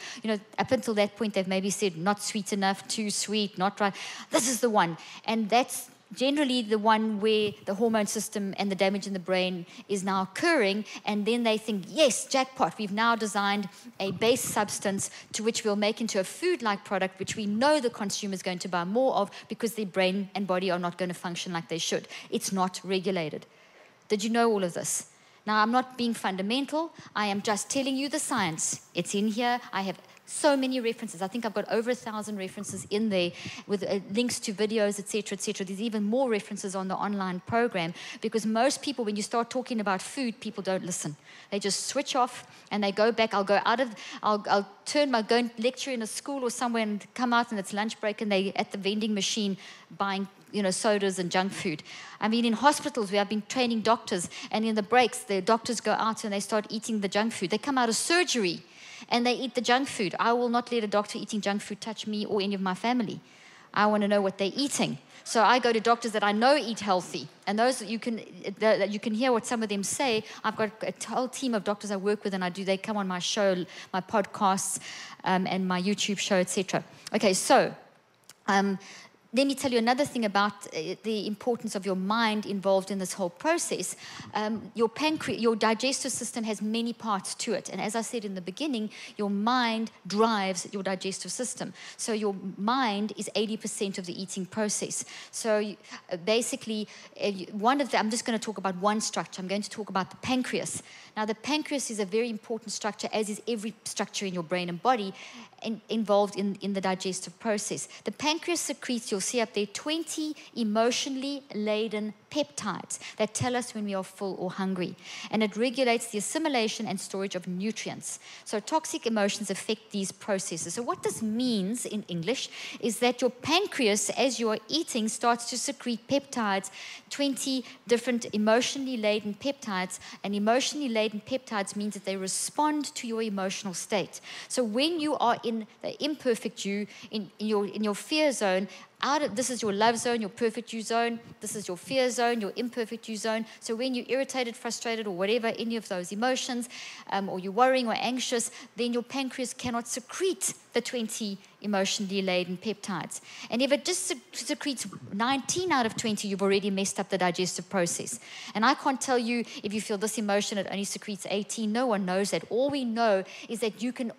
up until that point they've maybe said not sweet enough, too sweet, not right. This is the one, and that's generally the one where the hormone system and the damage in the brain is now occurring, and then they think, yes, jackpot, we've now designed a base substance to which we'll make into a food-like product, which we know the consumer is going to buy more of because their brain and body are not going to function like they should. It's not regulated. Did you know all of this? Now, I'm not being fundamental. I am just telling you the science. It's in here. I have so many references. I think I've got over 1,000 references in there with links to videos, etc., etc. There's even more references on the online program, because most people, when you start talking about food, people don't listen. They just switch off and they go back. I'll go and lecture in a school or somewhere and come out and it's lunch break and they at the vending machine buying sodas and junk food. I mean, in hospitals where I've been training doctors, and in the breaks, the doctors go out and they start eating the junk food. They come out of surgery and they eat the junk food. I will not let a doctor eating junk food touch me or any of my family. I want to know what they're eating. So I go to doctors that I know eat healthy, and those that you can hear what some of them say. I've got a whole team of doctors I work with, and they come on my show, my podcasts, and my YouTube show, etc. Okay, so let me tell you another thing about the importance of your mind involved in this whole process. Your digestive system has many parts to it. And as I said in the beginning, your mind drives your digestive system. So your mind is 80% of the eating process. So basically, I'm just going to talk about one structure. I'm going to talk about the pancreas. Now, the pancreas is a very important structure, as is every structure in your brain and body involved in the digestive process. The pancreas secretes, you'll see up there, 20 emotionally laden peptides that tell us when we are full or hungry. And it regulates the assimilation and storage of nutrients. So toxic emotions affect these processes. So what this means in English is that your pancreas, as you are eating, starts to secrete peptides, 20 different emotionally laden peptides. And emotionally laden peptides means that they respond to your emotional state. So when you are in the imperfect you, in your fear zone, this is your love zone, your perfect you zone. This is your fear zone, your imperfect you zone. So when you're irritated, frustrated, or whatever, any of those emotions, or you're worrying or anxious, then your pancreas cannot secrete the 20 emotionally laden peptides. And if it just secretes 19 out of 20, you've already messed up the digestive process. And I can't tell you if you feel this emotion, it only secretes 18. No one knows that. All we know is that you can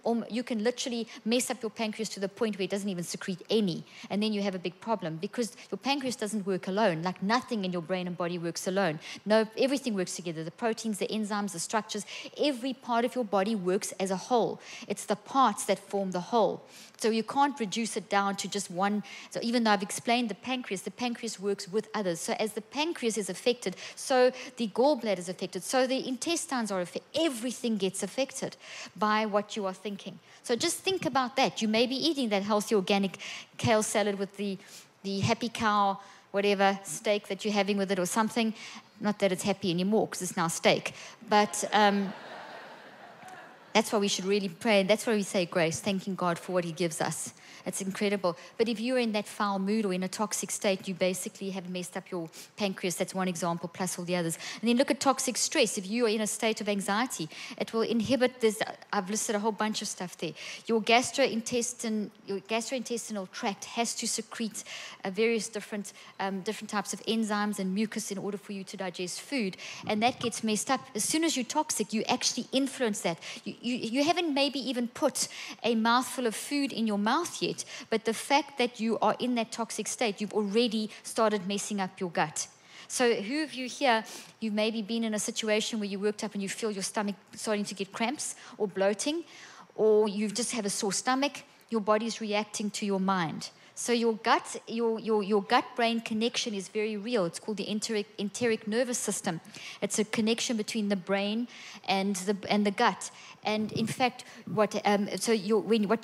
literally mess up your pancreas to the point where it doesn't even secrete any. And then you have a big problem because your pancreas doesn't work alone. Like nothing in your brain and body works alone. No, everything works together. The proteins, the enzymes, the structures, every part of your body works as a whole. It's the parts that form the whole. So you can't reduce it down to just one. So even though I've explained the pancreas works with others. So as the pancreas is affected, so the gallbladder is affected, so the intestines are affected. Everything gets affected by what you are thinking. So just think about that. You may be eating that healthy organic kale salad with the happy cow, whatever, steak that you're having with it or something. Not that it's happy anymore because it's now steak. But that's why we should really pray. And that's why we say grace, thanking God for what he gives us. It's incredible. But if you're in that foul mood or in a toxic state, you basically have messed up your pancreas. That's one example, plus all the others. And then look at toxic stress. If you are in a state of anxiety, it will inhibit this. I've listed a whole bunch of stuff there. Your gastrointestinal tract has to secrete various different types of enzymes and mucus in order for you to digest food. And that gets messed up. As soon as you're toxic, you actually influence that. You haven't maybe even put a mouthful of food in your mouth yet. But the fact that you are in that toxic state, you've already started messing up your gut. So who of you here, you've maybe been in a situation where you worked up and you feel your stomach starting to get cramps or bloating, or you just have a sore stomach, your body's reacting to your mind. So your gut-brain connection is very real. It's called the enteric nervous system. It's a connection between the brain and the gut. And in fact, what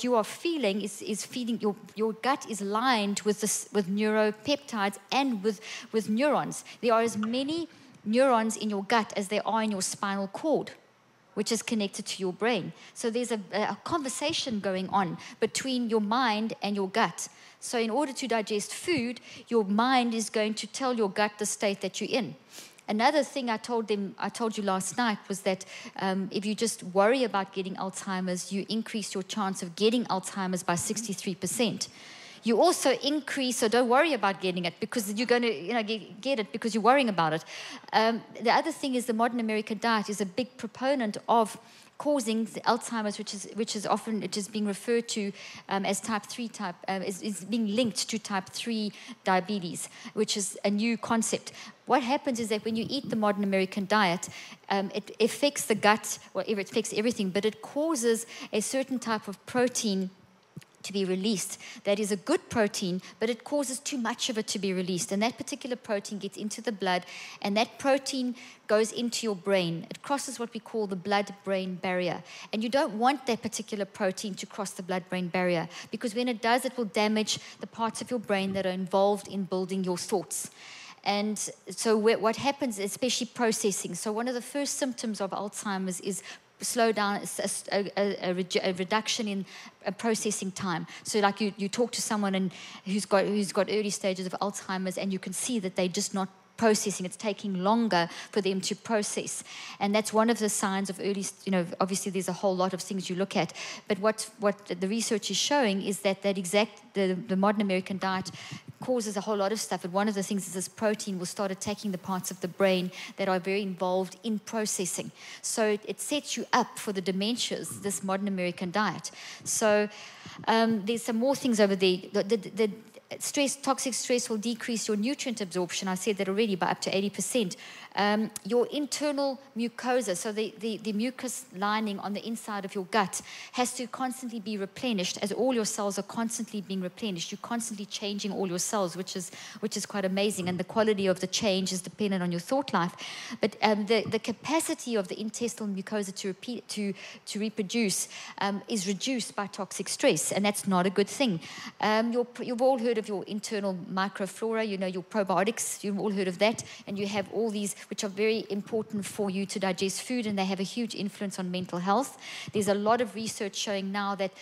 you are feeling is feeding your gut is lined with neuropeptides and with neurons. There are as many neurons in your gut as there are in your spinal cord, which is connected to your brain. So there's a conversation going on between your mind and your gut. So in order to digest food, your mind is going to tell your gut the state that you're in. Another thing I told you last night was that if you just worry about getting Alzheimer's, you increase your chance of getting Alzheimer's by 63%. You also increase, so don't worry about getting it because you're going to get it because you're worrying about it. The other thing is the modern American diet is a big proponent of causing Alzheimer's, which is often being referred to as type 3 is being linked to type 3 diabetes, which is a new concept. What happens is that when you eat the modern American diet, it affects the gut, it affects everything, but it causes a certain type of protein to be released. That is a good protein, but it causes too much of it to be released. And that particular protein gets into the blood, and that protein goes into your brain. It crosses what we call the blood-brain barrier. And you don't want that particular protein to cross the blood-brain barrier, because when it does, it will damage the parts of your brain that are involved in building your thoughts. And so what happens, especially processing. So one of the first symptoms of Alzheimer's is slow down, a reduction in processing time. So like you talk to someone and who's got early stages of Alzheimer's, and you can see that they're just not processing. It's taking longer for them to process. And that's one of the signs of early, obviously there's a whole lot of things you look at, but what the research is showing is that the modern American diet causes a whole lot of stuff. And one of the things is this protein will start attacking the parts of the brain that are very involved in processing. So it sets you up for the dementias, this modern American diet. So there's some more things over there. The toxic stress will decrease your nutrient absorption. I said that already, by up to 80%. Your internal mucosa, so the mucus lining on the inside of your gut, has to constantly be replenished, as all your cells are constantly being replenished. You're constantly changing all your cells, which is quite amazing, and the quality of the change is dependent on your thought life. But the capacity of the intestinal mucosa to reproduce is reduced by toxic stress, and that's not a good thing. You've all heard of your internal microflora, your probiotics. You've all heard of that, and you have all these which are very important for you to digest food, and they have a huge influence on mental health. There's a lot of research showing now that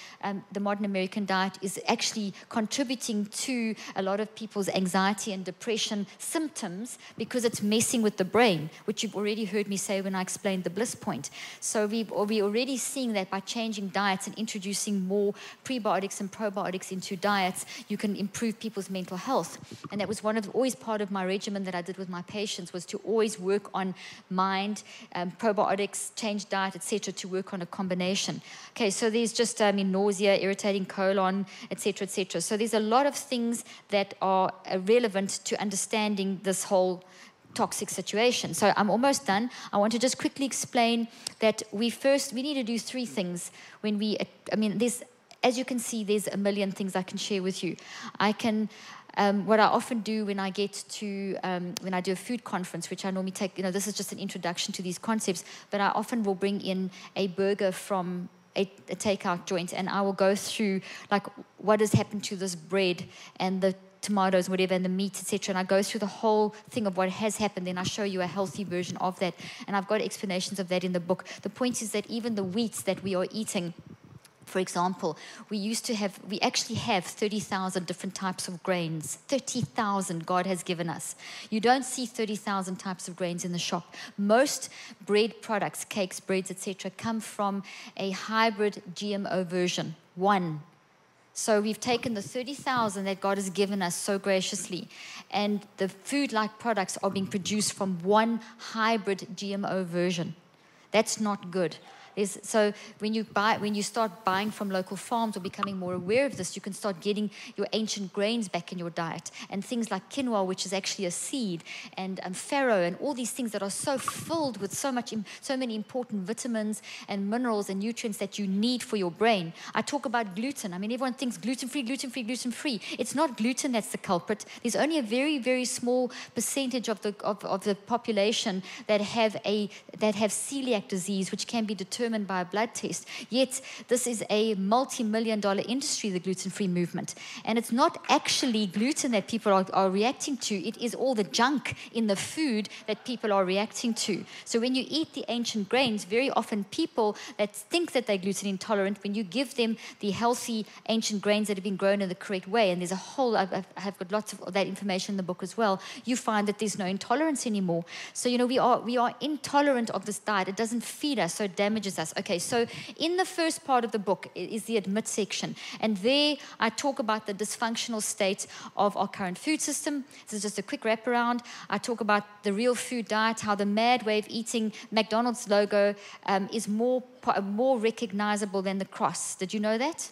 the modern American diet is actually contributing to a lot of people's anxiety and depression symptoms because it's messing with the brain, which you've already heard me say when I explained the Bliss Point. So we're already seeing that by changing diets and introducing more prebiotics and probiotics into diets, you can improve people's mental health. And that was always part of my regimen that I did with my patients, was to always work on mind, probiotics, change diet, etc., to work on a combination. Okay, so there's just nausea, irritating colon, etc., etc. So there's a lot of things that are relevant to understanding this whole toxic situation. So I'm almost done. I want to just quickly explain that we need to do three things when we, as you can see, there's a million things I can share with you. What I often do when I get to, when I do a food conference, which I normally take, this is just an introduction to these concepts, but I often will bring in a burger from a takeout joint, and I will go through like what has happened to this bread and the tomatoes, whatever, and the meat, etc. And I go through the whole thing of what has happened. Then I show you a healthy version of that, and I've got explanations of that in the book. The point is that even the wheats that we are eating, for example, we actually have 30,000 different types of grains. 30,000 God has given us. You don't see 30,000 types of grains in the shop. Most bread products, cakes, breads, etc., come from a hybrid GMO version. One. So we've taken the 30,000 that God has given us so graciously, and the food-like products are being produced from one hybrid GMO version. That's not good. So when you start buying from local farms or becoming more aware of this, you can start getting your ancient grains back in your diet, and things like quinoa, which is actually a seed, and farro, and all these things that are so filled with so many important vitamins and minerals and nutrients that you need for your brain. I talk about gluten. Everyone thinks gluten-free, gluten-free, gluten-free. It's not gluten that's the culprit. There's only a very, very small percentage of the population that have celiac disease, which can be determined by a blood test. Yet this is a multi-million-dollar industry, the gluten-free movement, and it's not actually gluten that people are reacting to. It is all the junk in the food that people are reacting to. So when you eat the ancient grains, very often people that think that they're gluten intolerant, when you give them the healthy ancient grains that have been grown in the correct way, and there's a whole, I have got lots of that information in the book as well, you find that there's no intolerance anymore. So we are intolerant of this diet. It doesn't feed us, so it damages us. Okay, so in the first part of the book is the admit section, and there I talk about the dysfunctional state of our current food system. This is just a quick wraparound. I talk about the real food diet, how the mad way of eating, McDonald's logo is more recognizable than the cross. Did you know that?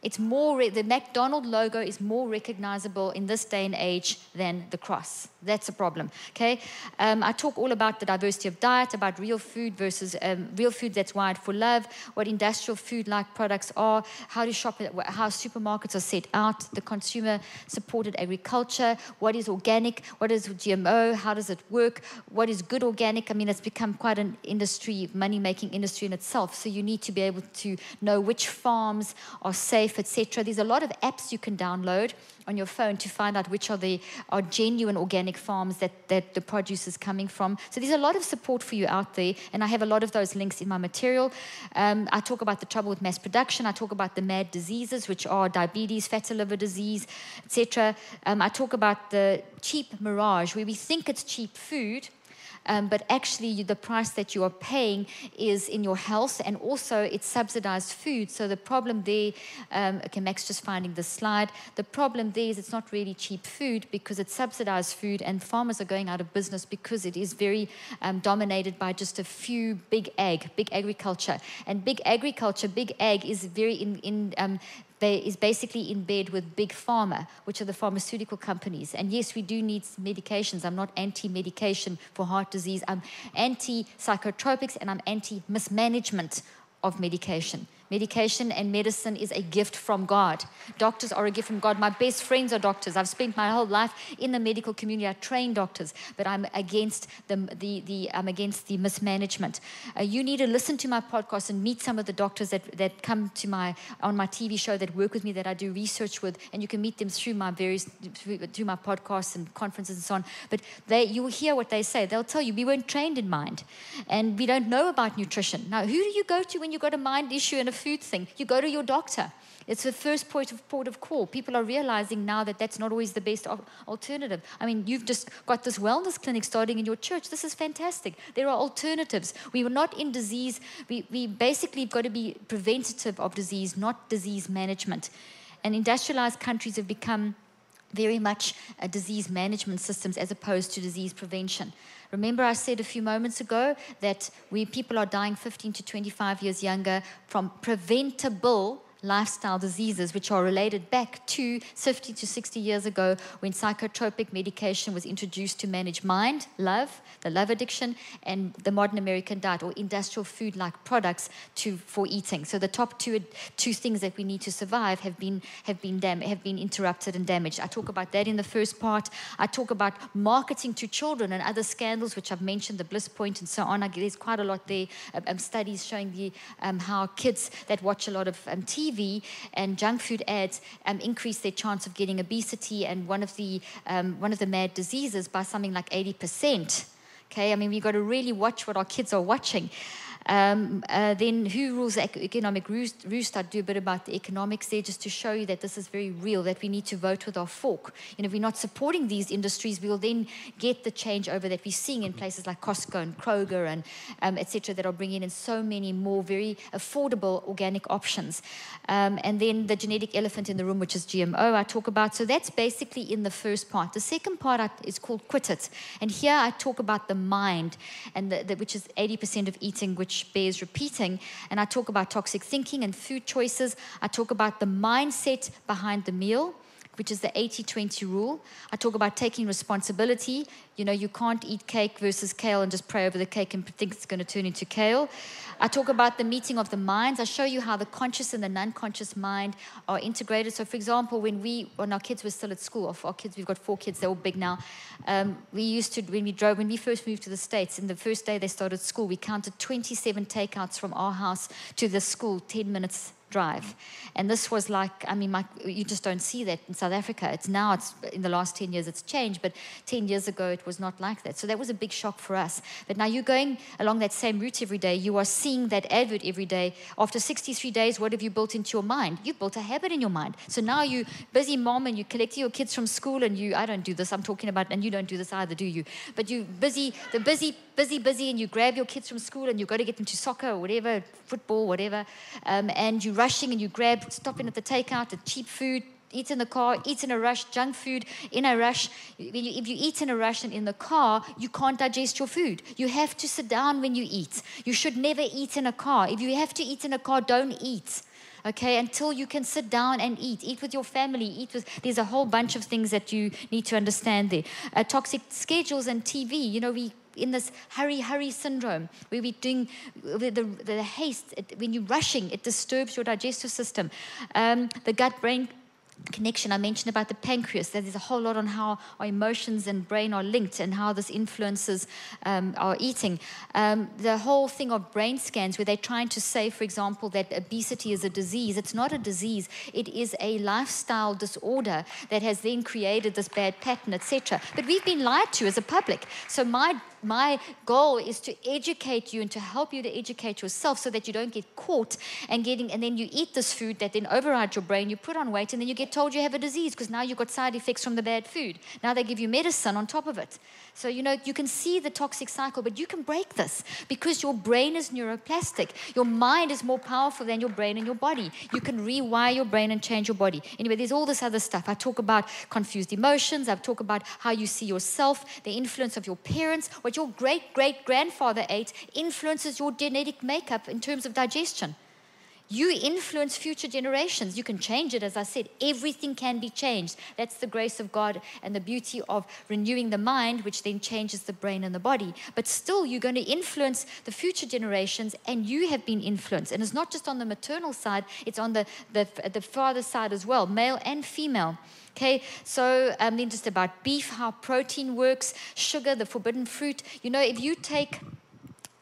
It's the McDonald's logo is more recognizable in this day and age than the cross. That's a problem, okay? I talk all about the diversity of diet, about real food versus real food that's wired for love, what industrial food-like products are, how to shop, how supermarkets are set out, the consumer-supported agriculture, what is organic, what is GMO, how does it work, what is good organic. It's become quite an industry, money-making industry in itself, so you need to be able to know which farms are safe, etc. There's a lot of apps you can download on your phone to find out which are genuine organic farms that the produce is coming from. So there's a lot of support for you out there, and I have a lot of those links in my material. I talk about the trouble with mass production. I talk about the mad diseases, which are diabetes, fatty liver disease, etc. I talk about the cheap mirage, where we think it's cheap food, but actually the price that you are paying is in your health, and also it's subsidized food. So the problem there, okay, Max just finding the slide. The problem there is it's not really cheap food because it's subsidized food, and farmers are going out of business because it is very dominated by just a few big agriculture. And big ag is very is basically in bed with big pharma, which are the pharmaceutical companies. And yes, we do need medications. I'm not anti-medication for heart disease. I'm anti-psychotropics, and I'm anti-mismanagement of medication. Medication and medicine is a gift from God. Doctors are a gift from God. My best friends are doctors. I've spent my whole life in the medical community. I train doctors, but I'm against I'm against the mismanagement. You need to listen to my podcast and meet some of the doctors that come to on my TV show, that work with me, that I do research with, and you can meet them through my podcasts and conferences and so on. But you will hear what they say. They'll tell you, we weren't trained in mind, and we don't know about nutrition. Now, who do you go to when you've got a mind issue and a food thing? You go to your doctor. It's the first port of call. People are realizing now that that's not always the best alternative. I mean, you've just got this wellness clinic starting in your church. This is fantastic. There are alternatives. We were not in disease. We basically have got to be preventative of disease, not disease management. And industrialized countries have become very much disease management systems as opposed to disease prevention. Remember, I said a few moments ago that people are dying 15 to 25 years younger from preventable lifestyle diseases, which are related back to 50 to 60 years ago when psychotropic medication was introduced to manage mind, the love addiction, and the modern American diet, or industrial food-like products for eating. So the top two things that we need to survive have been interrupted and damaged. I talk about that in the first part. I talk about marketing to children and other scandals, which I've mentioned, the Bliss Point and so on. There's quite a lot there. Studies showing how kids that watch a lot of TV and junk food ads increase their chance of getting obesity and one of the mad diseases by something like 80%. Okay, I mean, we've got to really watch what our kids are watching. Then who rules the economic roost? I'd do a bit about the economics there just to show you that this is very real, that we need to vote with our fork. If we're not supporting these industries, we will then get the change over that we're seeing in places like Costco and Kroger and et cetera, that are bringing in so many more very affordable organic options. And then the genetic elephant in the room, which is GMO, I talk about. So that's basically in the first part. The second part is called Quit It. And here I talk about the mind, and which is 80% of eating, which bears repeating. And I talk about toxic thinking and food choices. I talk about the mindset behind the meal, which is the 80-20 rule. I talk about taking responsibility. You can't eat cake versus kale and just pray over the cake and think it's going to turn into kale. I talk about the meeting of the minds. I show you how the conscious and the non-conscious mind are integrated. So, for example, when our kids were still at school, we've got 4 kids, they're all big now. We used to, when we first moved to the States, in the first day they started school, we counted 27 takeouts from our house to the school, 10 minutes drive. And this was like, you just don't see that in South Africa. It's in the last 10 years, it's changed, but 10 years ago, it was not like that. So that was a big shock for us. But now you're going along that same route every day. You are seeing that advert every day. After 63 days, what have you built into your mind? You've built a habit in your mind. So now you busy mom and you collecting your kids from school and I don't do this, I'm talking about, and you don't do this either, do you? But you busy, and you grab your kids from school and you got to get them to soccer or whatever, football, whatever, and you're rushing and you stopping at the takeout, the cheap food, eat in the car, eat in a rush, junk food in a rush. If you eat in a rush and in the car, you can't digest your food. You have to sit down when you eat. You should never eat in a car. If you have to eat in a car, don't eat. Okay, until you can sit down and eat. Eat with your family. There's a whole bunch of things that you need to understand there. Toxic schedules and TV. We in this hurry syndrome, where we're doing the haste. When you're rushing, it disturbs your digestive system. The gut-brain connection, I mentioned about the pancreas. There's a whole lot on how our emotions and brain are linked and how this influences our eating. The whole thing of brain scans, where they're trying to say, for example, that obesity is a disease. It's not a disease. It is a lifestyle disorder that has then created this bad pattern, etc. But we've been lied to as a public. So my goal is to educate you and to help you to educate yourself so that you don't get caught and then you eat this food that then overrides your brain, you put on weight, and then you get told you have a disease because now you've got side effects from the bad food. Now they give you medicine on top of it. So, you can see the toxic cycle, but you can break this because your brain is neuroplastic. Your mind is more powerful than your brain and your body. You can rewire your brain and change your body. Anyway, there's all this other stuff. I talk about confused emotions. I talk about how you see yourself, the influence of your parents. What your great-great-grandfather ate influences your genetic makeup in terms of digestion. You influence future generations. You can change it, as I said. Everything can be changed. That's the grace of God and the beauty of renewing the mind, which then changes the brain and the body. But still, you're going to influence the future generations, and you have been influenced. And it's not just on the maternal side, it's on the father side as well, male and female. Okay, so then just about beef, how protein works, sugar, the forbidden fruit. You know, if you take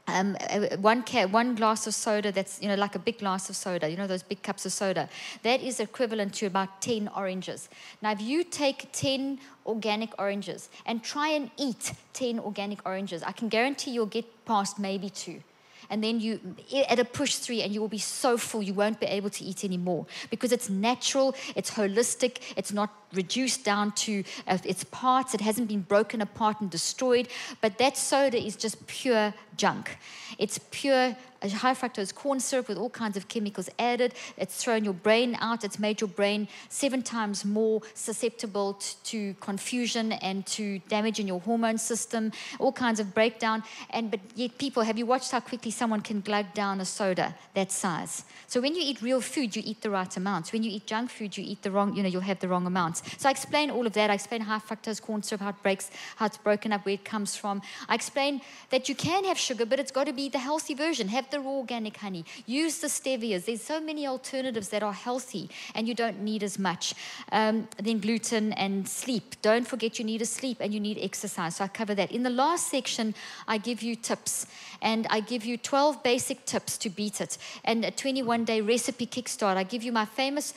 one glass of soda, that's, like a big glass of soda, those big cups of soda, that is equivalent to about 10 oranges. Now, if you take 10 organic oranges and try and eat 10 organic oranges, I can guarantee you'll get past maybe 2. And then you, at a push 3, and you will be so full you won't be able to eat anymore, because it's natural, it's holistic, it's not reduced down to its parts, it hasn't been broken apart and destroyed. But that soda is just pure junk. It's pure high fructose corn syrup with all kinds of chemicals added. It's thrown your brain out. It's made your brain 7 times more susceptible to confusion and to damage in your hormone system, all kinds of breakdown. But yet people, have you watched how quickly someone can glug down a soda that size? So when you eat real food, you eat the right amounts. When you eat junk food, you eat the wrong, you'll have the wrong amounts. So I explain all of that. I explain high fructose corn syrup, how it breaks, how it's broken up, where it comes from. I explain that you can have sugar, but it's got to be the healthy version. Have the raw organic honey. Use the stevias. There's so many alternatives that are healthy, and you don't need as much. Then gluten and sleep. Don't forget you need to sleep and you need exercise. So I cover that. In the last section, I give you tips, and I give you 12 basic tips to beat it, and a 21-day recipe kickstart. I give you my family's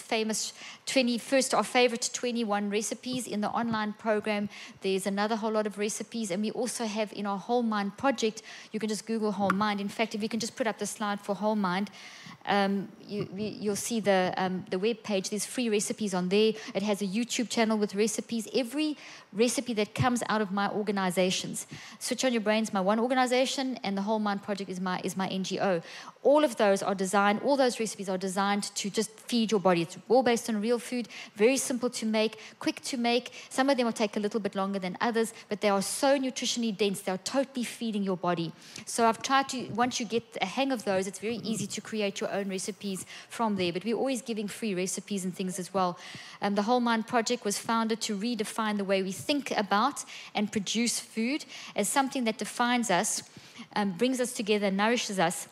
famous our favorite 21 recipes in the online program. There's another whole lot of recipes, and we also have in our Whole Mind project, you can just Google Whole Mind. In fact, if you can just put up the slide for Whole Mind, you'll see the web page. There's free recipes on there. It has a YouTube channel with recipes. Every recipe that comes out of my organizations, Switch On Your Brain is my one organization, and the Whole Mind Project is my NGO. All of those are designed, all those recipes are designed to just feed your body. It's all based on real food, very simple to make, quick to make. Some of them will take a little bit longer than others, but they are so nutritionally dense, they are totally feeding your body. So I've tried to, once you get a hang of those, it's very easy to create your own recipes from there. But we're always giving free recipes and things as well. The Whole Mind Project was founded to redefine the way we think about and produce food as something that defines us, brings us together, nourishes us,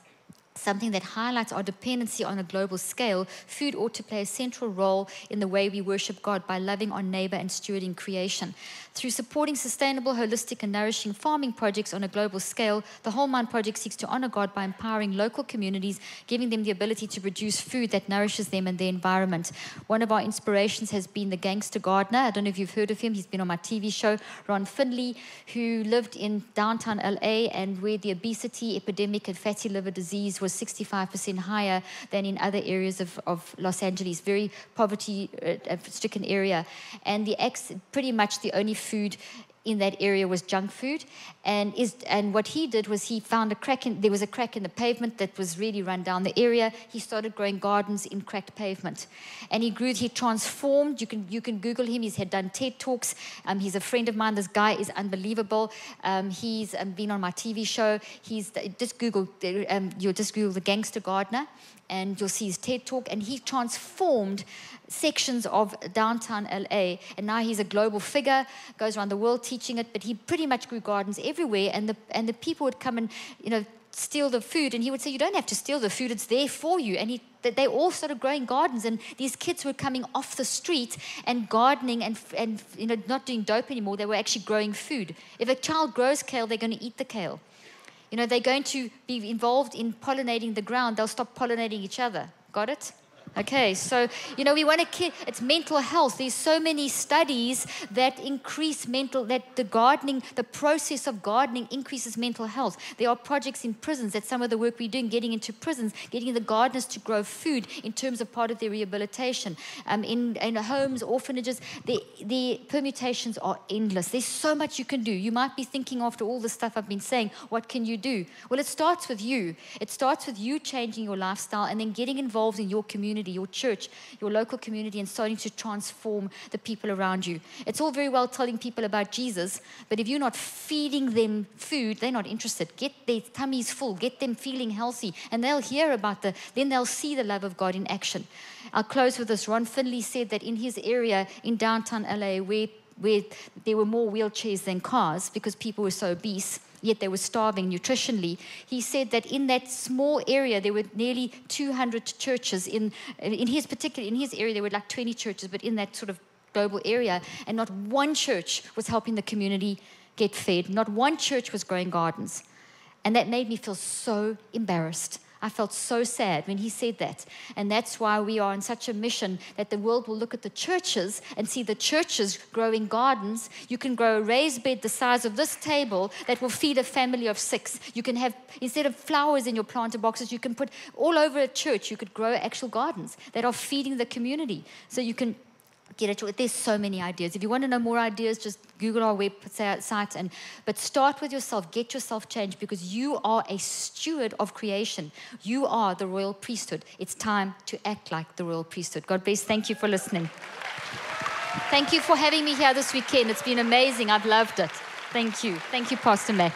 something that highlights our dependency on a global scale. Food ought to play a central role in the way we worship God by loving our neighbor and stewarding creation. Through supporting sustainable, holistic, and nourishing farming projects on a global scale, the Whole Mind Project seeks to honor God by empowering local communities, giving them the ability to produce food that nourishes them and their environment. One of our inspirations has been the gangster gardener. I don't know if you've heard of him. He's been on my TV show, Ron Finley, who lived in downtown LA, and where the obesity epidemic and fatty liver disease was 65% higher than in other areas of Los Angeles, very poverty-stricken area. And pretty much the only food in that area was junk food, and what he did was he found there was a crack in the pavement that was really run down the area. He started growing gardens in cracked pavement, and he transformed. You can Google him. He's had done TED Talks. He's a friend of mine. This guy is unbelievable. He's been on my TV show. You'll just Google the gangster gardener, and you'll see his TED Talk, and he transformed sections of downtown LA, and now he's a global figure, goes around the world teaching it. But he pretty much grew gardens everywhere, and the people would come and steal the food, and he would say, you don't have to steal the food, it's there for you. And they all started growing gardens, and these kids were coming off the street and gardening and not doing dope anymore. They were actually growing food. If a child grows kale, they're going to eat the kale. They're going to be involved in pollinating the ground. They'll stop pollinating each other. Got it? Okay, so, we want to it's mental health. There's so many studies that the process of gardening increases mental health. There are projects in prisons, that some of the work we're doing, getting into prisons, getting the gardeners to grow food in terms of part of their rehabilitation. In homes, orphanages, the permutations are endless. There's so much you can do. You might be thinking, after all the stuff I've been saying, what can you do? Well, it starts with you. It starts with you changing your lifestyle and then getting involved in your community community, your church, your local community, and starting to transform the people around you. It's all very well telling people about Jesus, but if you're not feeding them food, they're not interested. Get their tummies full, get them feeling healthy, and they'll hear about then they'll see the love of God in action. I'll close with this. Ron Finley said that in his area in downtown LA, where there were more wheelchairs than cars because people were so obese, yet they were starving nutritionally. He said that in that small area, there were nearly 200 churches. In his area, there were like 20 churches, but in that sort of global area, and not one church was helping the community get fed. Not one church was growing gardens. And that made me feel so embarrassed. I felt so sad when he said that. And that's why we are on such a mission that the world will look at the churches and see the churches growing gardens. You can grow a raised bed the size of this table that will feed a family of 6. You can have, instead of flowers in your planter boxes, you can put all over a church, you could grow actual gardens that are feeding the community. So you can get it. There's so many ideas. If you want to know more ideas, just Google our website. But start with yourself. Get yourself changed, because you are a steward of creation. You are the royal priesthood. It's time to act like the royal priesthood. God bless. Thank you for listening. Thank you for having me here this weekend. It's been amazing. I've loved it. Thank you. Thank you, Pastor Matt.